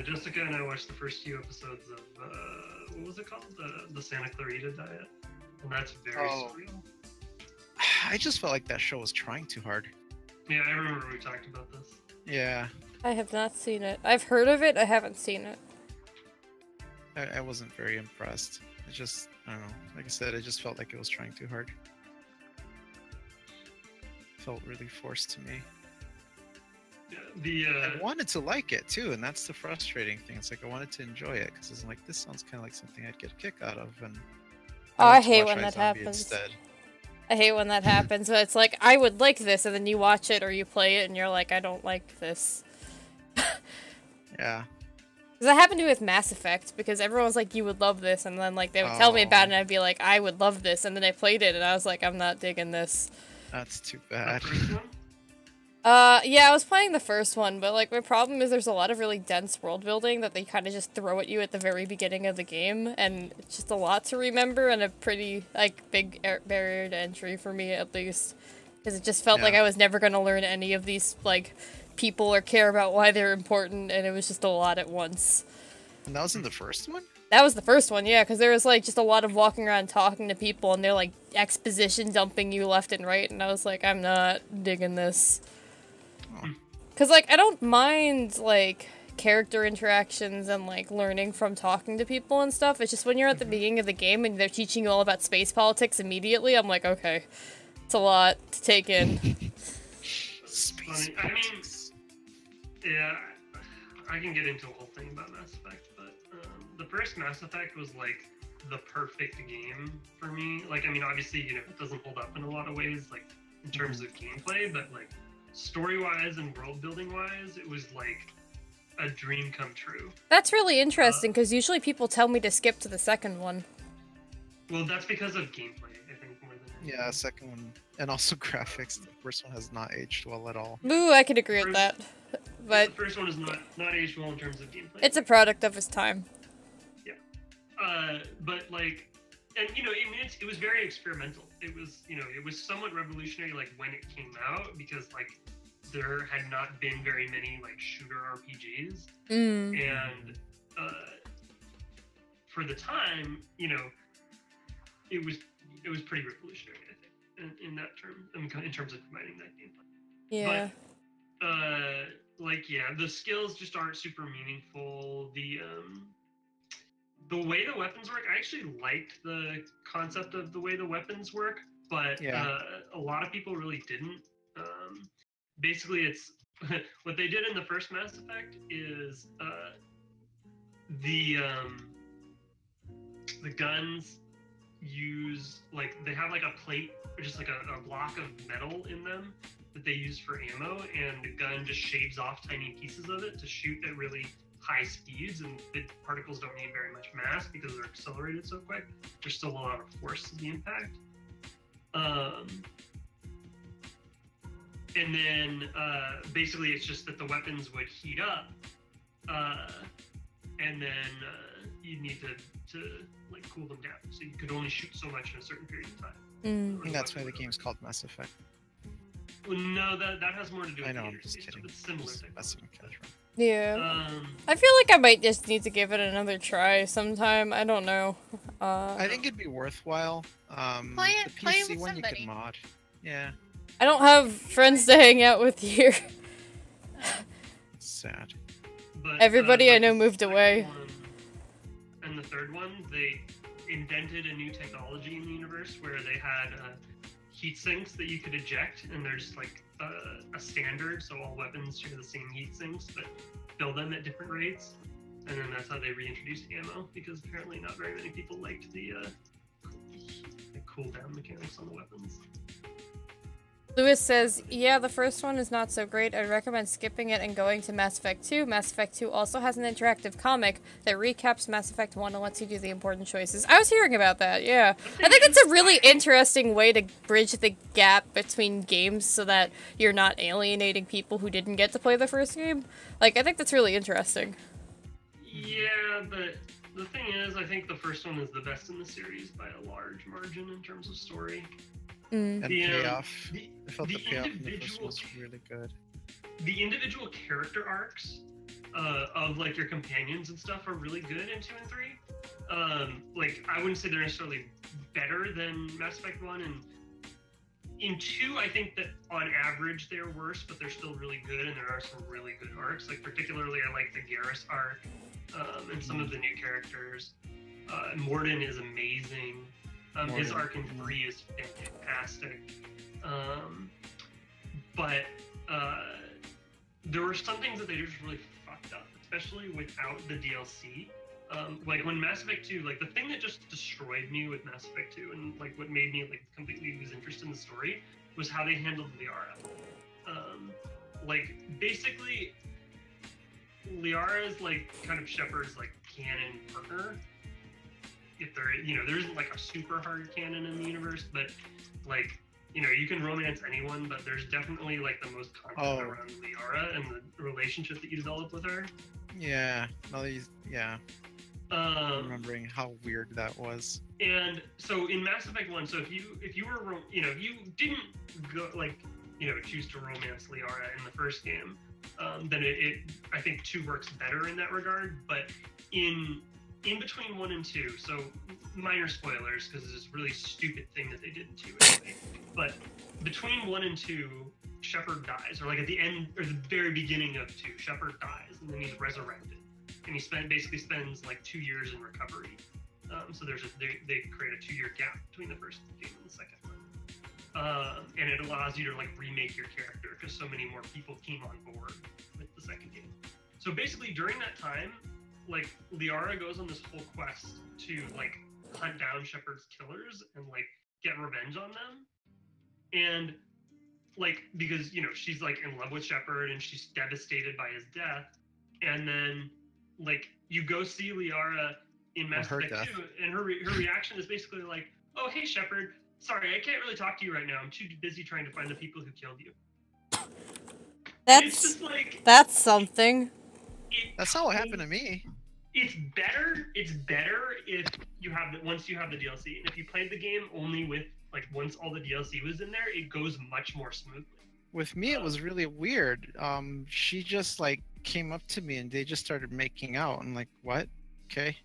Jessica and I watched the first few episodes of what was it called, the Santa Clarita Diet, and that's very surreal. I just felt like that show was trying too hard. Yeah, I remember we talked about this. Yeah, I have not seen it. I've heard of it, I haven't seen it. I wasn't very impressed. I don't know. Like I said, I just felt like it was trying too hard. Felt really forced to me. Yeah, I wanted to like it too, and that's the frustrating thing. It's like I wanted to enjoy it because it's like this sounds kind of like something I'd get a kick out of. And I hate when that iZombie happens. Instead. I hate when that happens. But it's like I would like this, and then you watch it or you play it, and you're like, I don't like this. Yeah. Because that happened to me with Mass Effect, because everyone's like, you would love this, and then like they would tell me about it, and I'd be like, I would love this, and then I played it, and I was like, I'm not digging this. That's too bad. Yeah, I was playing the first one, but like my problem is there's a lot of really dense world building that they kind of just throw at you at the very beginning of the game, and it's just a lot to remember and a pretty like big barrier to entry for me at least, because it just felt like I was never gonna learn any of these like people or care about why they're important, and it was just a lot at once. And that was in the first one? That was the first one, yeah, because there was like just a lot of walking around talking to people, and they're like exposition dumping you left and right, and I was like, I'm not digging this. Because, like, I don't mind, like, character interactions and, like, learning from talking to people and stuff. It's just when you're at the beginning of the game and they're teaching you all about space politics immediately, I'm like, okay, it's a lot to take in. Space I mean, yeah, I can get into a whole thing about Mass Effect, but the first Mass Effect was, like, the perfect game for me. Like, I mean, obviously, you know, it doesn't hold up in a lot of ways, like, in terms of gameplay, but, like, story-wise and world-building-wise, it was like a dream come true. That's really interesting, because usually people tell me to skip to the second one. Well, that's because of gameplay, I think, more than anything. Yeah, second one, and also graphics. The first one has not aged well at all. Ooh, I could agree with that. But the first one is not aged well in terms of gameplay. it's a product of its time. Yeah. But, like, and, you know, I mean, it was very experimental. It was, you know, it was somewhat revolutionary, like, when it came out, because, like, there had not been very many, like, shooter RPGs. And for the time, you know, it was pretty revolutionary, I think, in that term, in terms of combining that gameplay. Yeah. But, like, yeah, the skills just aren't super meaningful. The way the weapons work, I actually liked the concept of the way the weapons work, but a lot of people really didn't. Basically, it's what they did in the first Mass Effect is the guns use like they have like a plate, or just like a block of metal in them that they use for ammo, and the gun just shaves off tiny pieces of it to shoot at really high speeds, and the particles don't need very much mass because they're accelerated so quick. There's still a lot of force to the impact. And then basically it's just that the weapons would heat up, and then you'd need to like cool them down. So you could only shoot so much in a certain period of time. I think that's why the game's called Mass Effect. Well, no, that has more to do with I know, the I'm just interface, kidding. but it's similar Just thing. messing with Kezra. Yeah. I feel like I might just need to give it another try sometime. I don't know. I think it'd be worthwhile. Play it- The play it PC with one you somebody. could mod. Yeah, I don't have friends to hang out with here. it's sad. But, Everybody I but know the moved second away. one and the third one, they invented a new technology in the universe where they had heat sinks that you could eject, and there's like a standard, so all weapons share the same heat sinks, but fill them at different rates. And then that's how they reintroduced ammo, because apparently not very many people liked the cooldown mechanics on the weapons. Lewis says, yeah, the first one is not so great. I'd recommend skipping it and going to Mass Effect 2. Mass Effect 2 also has an interactive comic that recaps Mass Effect 1 and lets you do the important choices. I was hearing about that, yeah. I think it's a really interesting way to bridge the gap between games so that you're not alienating people who didn't get to play the first game. Like, I think that's really interesting. Yeah, but the thing is, I think the first one is the best in the series by a large margin in terms of story. And The, payoff. the- I felt the the payoff in the first individual- one was really good. The individual character arcs of like your companions and stuff are really good in 2 and 3. Like I wouldn't say they're necessarily better than Mass Effect 1, and in 2 I think that on average they're worse, but they're still really good, and there are some really good arcs. Like particularly I like the Garrus arc, and some of the new characters. Mordin is amazing. His Mordin, arc in 3 is fantastic. But there were some things that they just really fucked up, especially without the DLC. Like when Mass Effect 2, like the thing that just destroyed me with Mass Effect 2 and like what made me like completely lose interest in the story was how they handled Liara. Like basically Liara is like kind of Shepard's like canon partner. If there, there isn't like a super hard canon in the universe, but like, you can romance anyone, but there's definitely like the most content around Liara and the relationship that you develop with her. Yeah, yeah. I'm remembering how weird that was. And so in Mass Effect 1, so if you were, if you didn't go like, choose to romance Liara in the first game, then I think 2 works better in that regard. But in between 1 and 2, so minor spoilers because it's this really stupid thing that they did in 2 anyway. But between 1 and 2, Shepard dies, or like at the end or the very beginning of 2, Shepard dies, and then he's resurrected, and he basically spends like 2 years in recovery. So they create a 2-year gap between the first game and the second one, and it allows you to like remake your character because so many more people came on board with the second game. So basically during that time, like Liara goes on this whole quest to like hunt down Shepard's killers and like get revenge on them, and like because she's like in love with Shepard and she's devastated by his death, and then like you go see Liara in Mass Effect 2, and her reaction is basically like, oh hey Shepard, sorry I can't really talk to you right now, I'm too busy trying to find the people who killed you. It's just like That's something. That's not what happened to me. It's better if you have once you have the DLC, and if you played the game only with like once all the DLC was in there, it goes much more smoothly. With me, it was really weird. She just like came up to me and they just started making out. I'm like, what? Okay,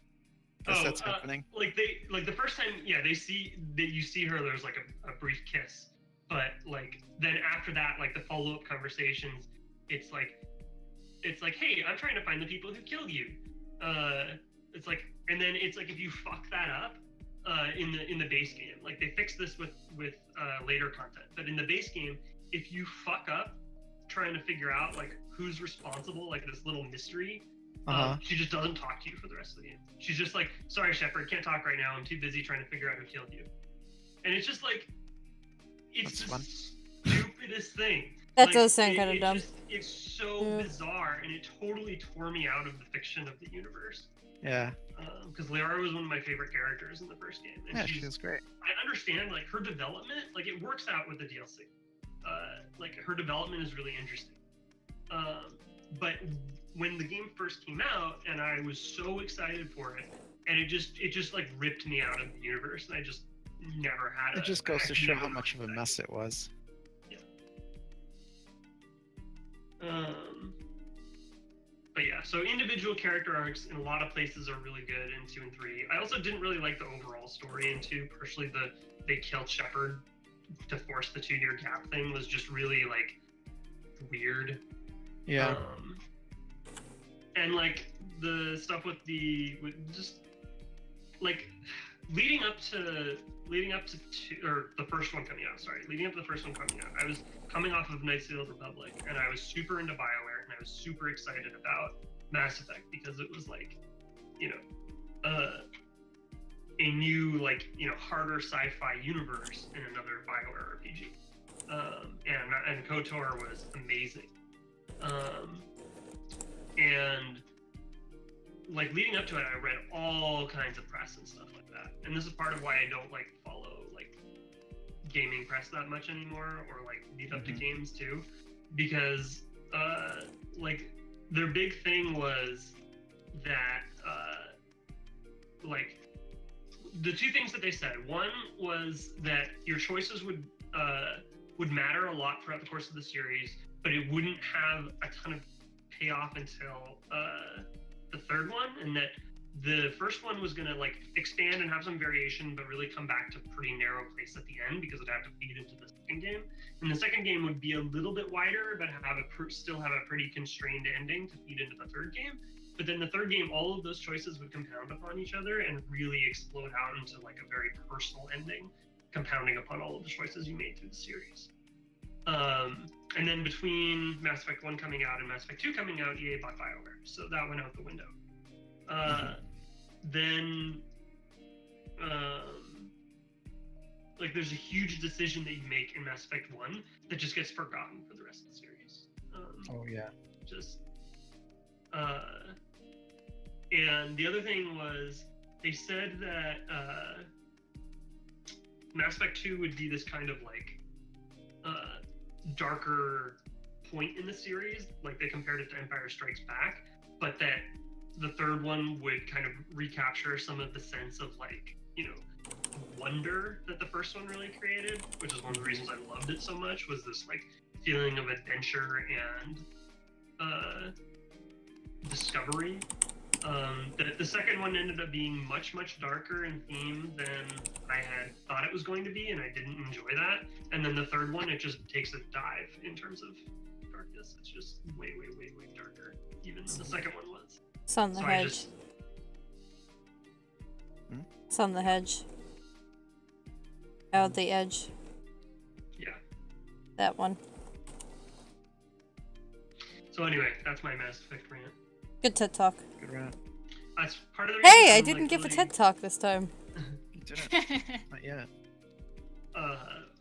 guess that's happening. Like the first time, yeah, you see her. There's like a brief kiss, but like then after that, like the follow-up conversations, it's like, hey, I'm trying to find the people who killed you. It's like, and then it's like if you fuck that up in the base game, like they fixed this with later content, but in the base game, if you fuck up trying to figure out like who's responsible, like this little mystery, she just doesn't talk to you for the rest of the game. She's just like, sorry, Shepard, can't talk right now. I'm too busy trying to figure out who killed you. And it's just like, it's the stupidest thing. That Like, does sound kind of dumb. It's so bizarre, and it totally tore me out of the fiction of the universe. Yeah. Because Liara was one of my favorite characters in the first game. And Yeah, she was great. I understand, like, her development, like, it works out with the DLC. Like, her development is really interesting. But when the game first came out, and I was so excited for it, and it just like ripped me out of the universe, and I just never had it. It just goes to show how much of a mess it was. Yeah. But yeah, so individual character arcs in a lot of places are really good in 2 and 3. I also didn't really like the overall story in 2. Partially they killed Shepard to force the 2-year gap thing was just really like weird. Yeah. And like the stuff with just like leading up to the first one coming out. Leading up to the first one coming out, I was coming off of Knights of the Old Republic, and I was super into BioWare, and I was super excited about Mass Effect because it was like, you know, a new like, you know, harder sci-fi universe in another BioWare RPG. And KOTOR was amazing. And like leading up to it, I read all kinds of press and stuff like that. And this is part of why I don't like follow like gaming press that much anymore, or like lead up to games too, because like their big thing was that like the two things that they said. One was that your choices would matter a lot throughout the course of the series, but it wouldn't have a ton of payoff until the third one, and that the first one was going to like expand and have some variation, but really come back to a pretty narrow place at the end because it had to feed into the second game. And the second game would be a little bit wider, but still have a pretty constrained ending to feed into the third game. But then the third game, all of those choices would compound upon each other and really explode out into like a very personal ending, compounding upon all of the choices you made through the series. And then between Mass Effect 1 coming out and Mass Effect 2 coming out, EA bought BioWare, so that went out the window. Then, like, there's a huge decision that you make in Mass Effect 1 that just gets forgotten for the rest of the series. Oh, yeah. And the other thing was, they said that Mass Effect 2 would be this kind of, like, darker point in the series, like they compared it to Empire Strikes Back, but that the third one would kind of recapture some of the sense of like, you know, wonder that the first one really created, which is one of the reasons I loved it so much, was this like feeling of adventure and discovery. That the second one ended up being much darker in theme than I had thought it was going to be, and I didn't enjoy that. And then the third one, it just takes a dive in terms of darkness. It's just way darker, even than the second one was. It's on the hedge. It's on the hedge. Out the edge. Yeah. That one. So anyway, that's my Mass Effect rant. Good TED Talk. Good rant. That's part of the reason. Hey, I I'm, didn't like, give a really... TED Talk this time. You didn't. Not yet.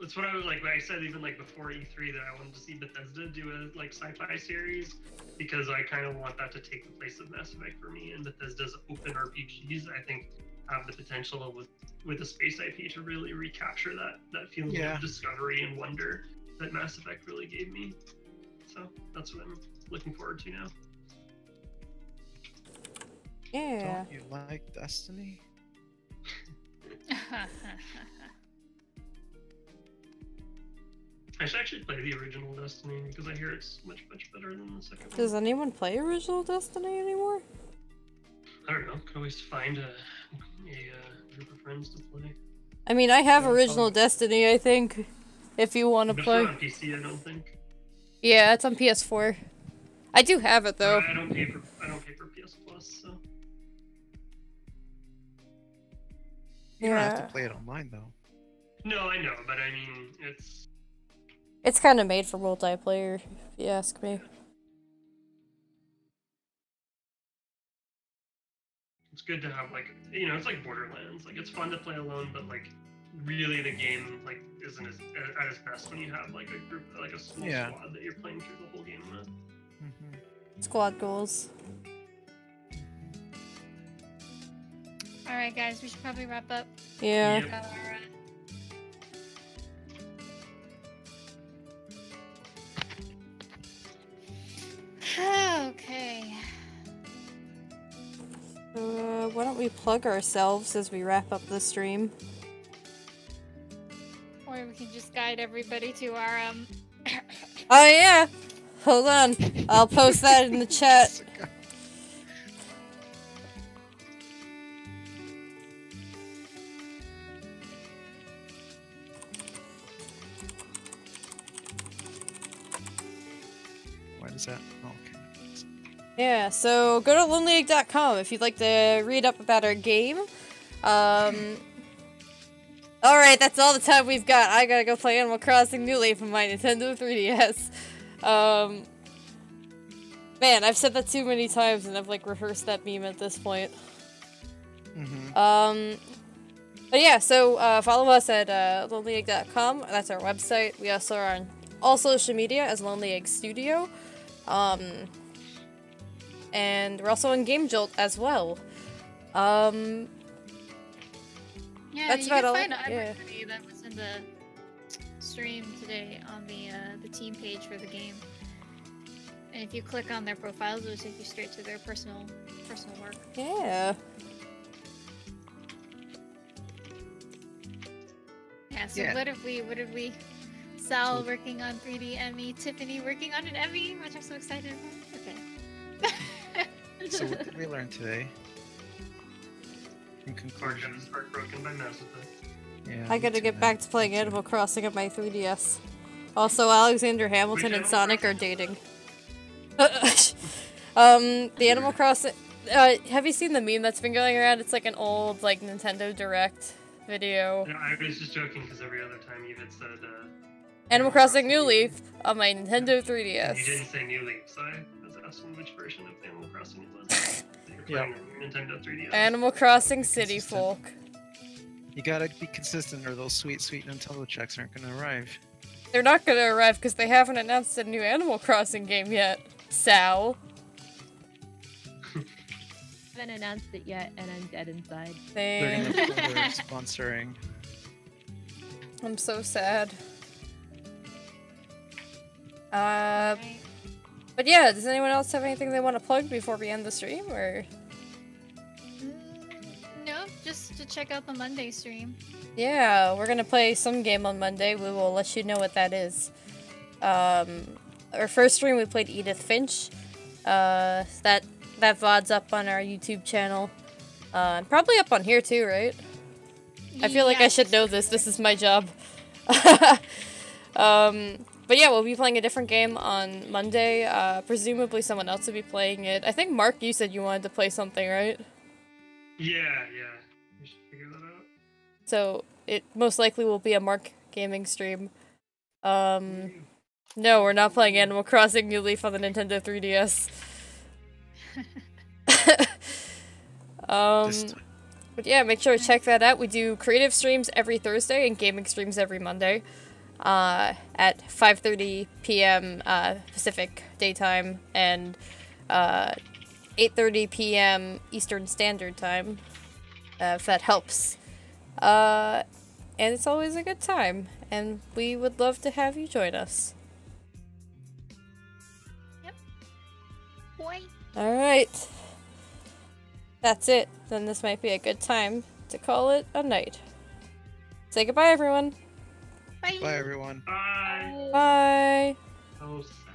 That's what I was like. When I said even like before E3 that I wanted to see Bethesda do a like sci-fi series, because I kind of want that to take the place of Mass Effect for me. And Bethesda's open RPGs, I think, have the potential with a space IP to really recapture that feeling of discovery and wonder that Mass Effect really gave me. So that's what I'm looking forward to now. Yeah. Don't you like Destiny? I should actually play the original Destiny because I hear it's much better than the second one. Does anyone play original Destiny anymore? I don't know. Could always find a group of friends to play. I mean, I have original Destiny, I think, if you want to But play. it's not on PC, I don't think. Yeah, it's on PS4. I do have it though. I don't pay for PS Plus, so. You don't have to play it online though. No, I know, but I mean, it's It's kind of made for multiplayer, if you ask me. It's good to have like, you know, it's like Borderlands. Like it's fun to play alone, but like really the game like isn't at its best when you have like a group, like a small squad that you're playing through the whole game with. Squad goals. All right, guys, we should probably wrap up. Yeah. Yep. Got our, okay. Why don't we plug ourselves as we wrap up the stream? Or we can just guide everybody to our Oh yeah! Hold on. I'll post that in the chat. What is that? Oh, okay. Yeah, so go to lonelyegg.com if you'd like to read up about our game. Alright, that's all the time we've got. I gotta go play Animal Crossing New Leaf on my Nintendo 3DS. Man, I've said that too many times and I've like rehearsed that meme at this point. But yeah, so follow us at lonelyegg.com. That's our website. We also are on all social media as Lonely Egg Studio. And we're also on Game Jolt as well. Yeah, That's you about can all. find Yeah. everybody that was in the stream today on the team page for the game. And if you click on their profiles, it'll take you straight to their personal work. Yeah. Yeah. So Yeah. what have we? Sal working on 3D Emmy, Tiffany working on an Emmy, which I'm so excited about. Okay. So what did we learn today? In conclusion. Arkham is heartbroken by Mass Effect. Yeah, I gotta get back to playing Animal Crossing on my 3DS. Also, Alexander Hamilton and Sonic are dating. The Animal Crossing. Have you seen the meme that's been going around? It's like an old like Nintendo Direct video. No, I was just joking because every other time you had said Animal Crossing New Leaf on my Nintendo you 3DS. didn't say New Leaf, so I was asking which version of Animal Crossing it was. That you're playing on your Nintendo 3DS. Animal Crossing City Folk. You gotta be consistent or those sweet, sweet Nintendo checks aren't gonna arrive. They're not gonna arrive because they haven't announced a new Animal Crossing game yet. Sal. Haven't announced it yet, and I'm dead inside. They're Dang. gonna they're sponsoring. I'm so sad. Right. But yeah, does anyone else have anything they want to plug before we end the stream, or? No, just to check out the Monday stream. Yeah, we're gonna play some game on Monday. We will let you know what that is. Our first stream we played Edith Finch. That VOD's up on our YouTube channel. And probably up on here too, right? I feel like I should know this. This is my job. But yeah, we'll be playing a different game on Monday. Presumably someone else will be playing it. I think, Mark, you said you wanted to play something, right? Yeah. We should figure that out. So it most likely will be a Mark gaming stream. No, we're not playing Animal Crossing New Leaf on the Nintendo 3DS. But yeah, make sure to check that out. We do creative streams every Thursday and gaming streams every Monday. At 5:30 p.m. Pacific daytime and 8:30 p.m. Eastern Standard Time, if that helps. And it's always a good time, and we would love to have you join us. Boy. Alright. That's it. Then this might be a good time to call it a night. Say goodbye, everyone. Bye. Bye everyone. Bye. Bye. Oh, sad.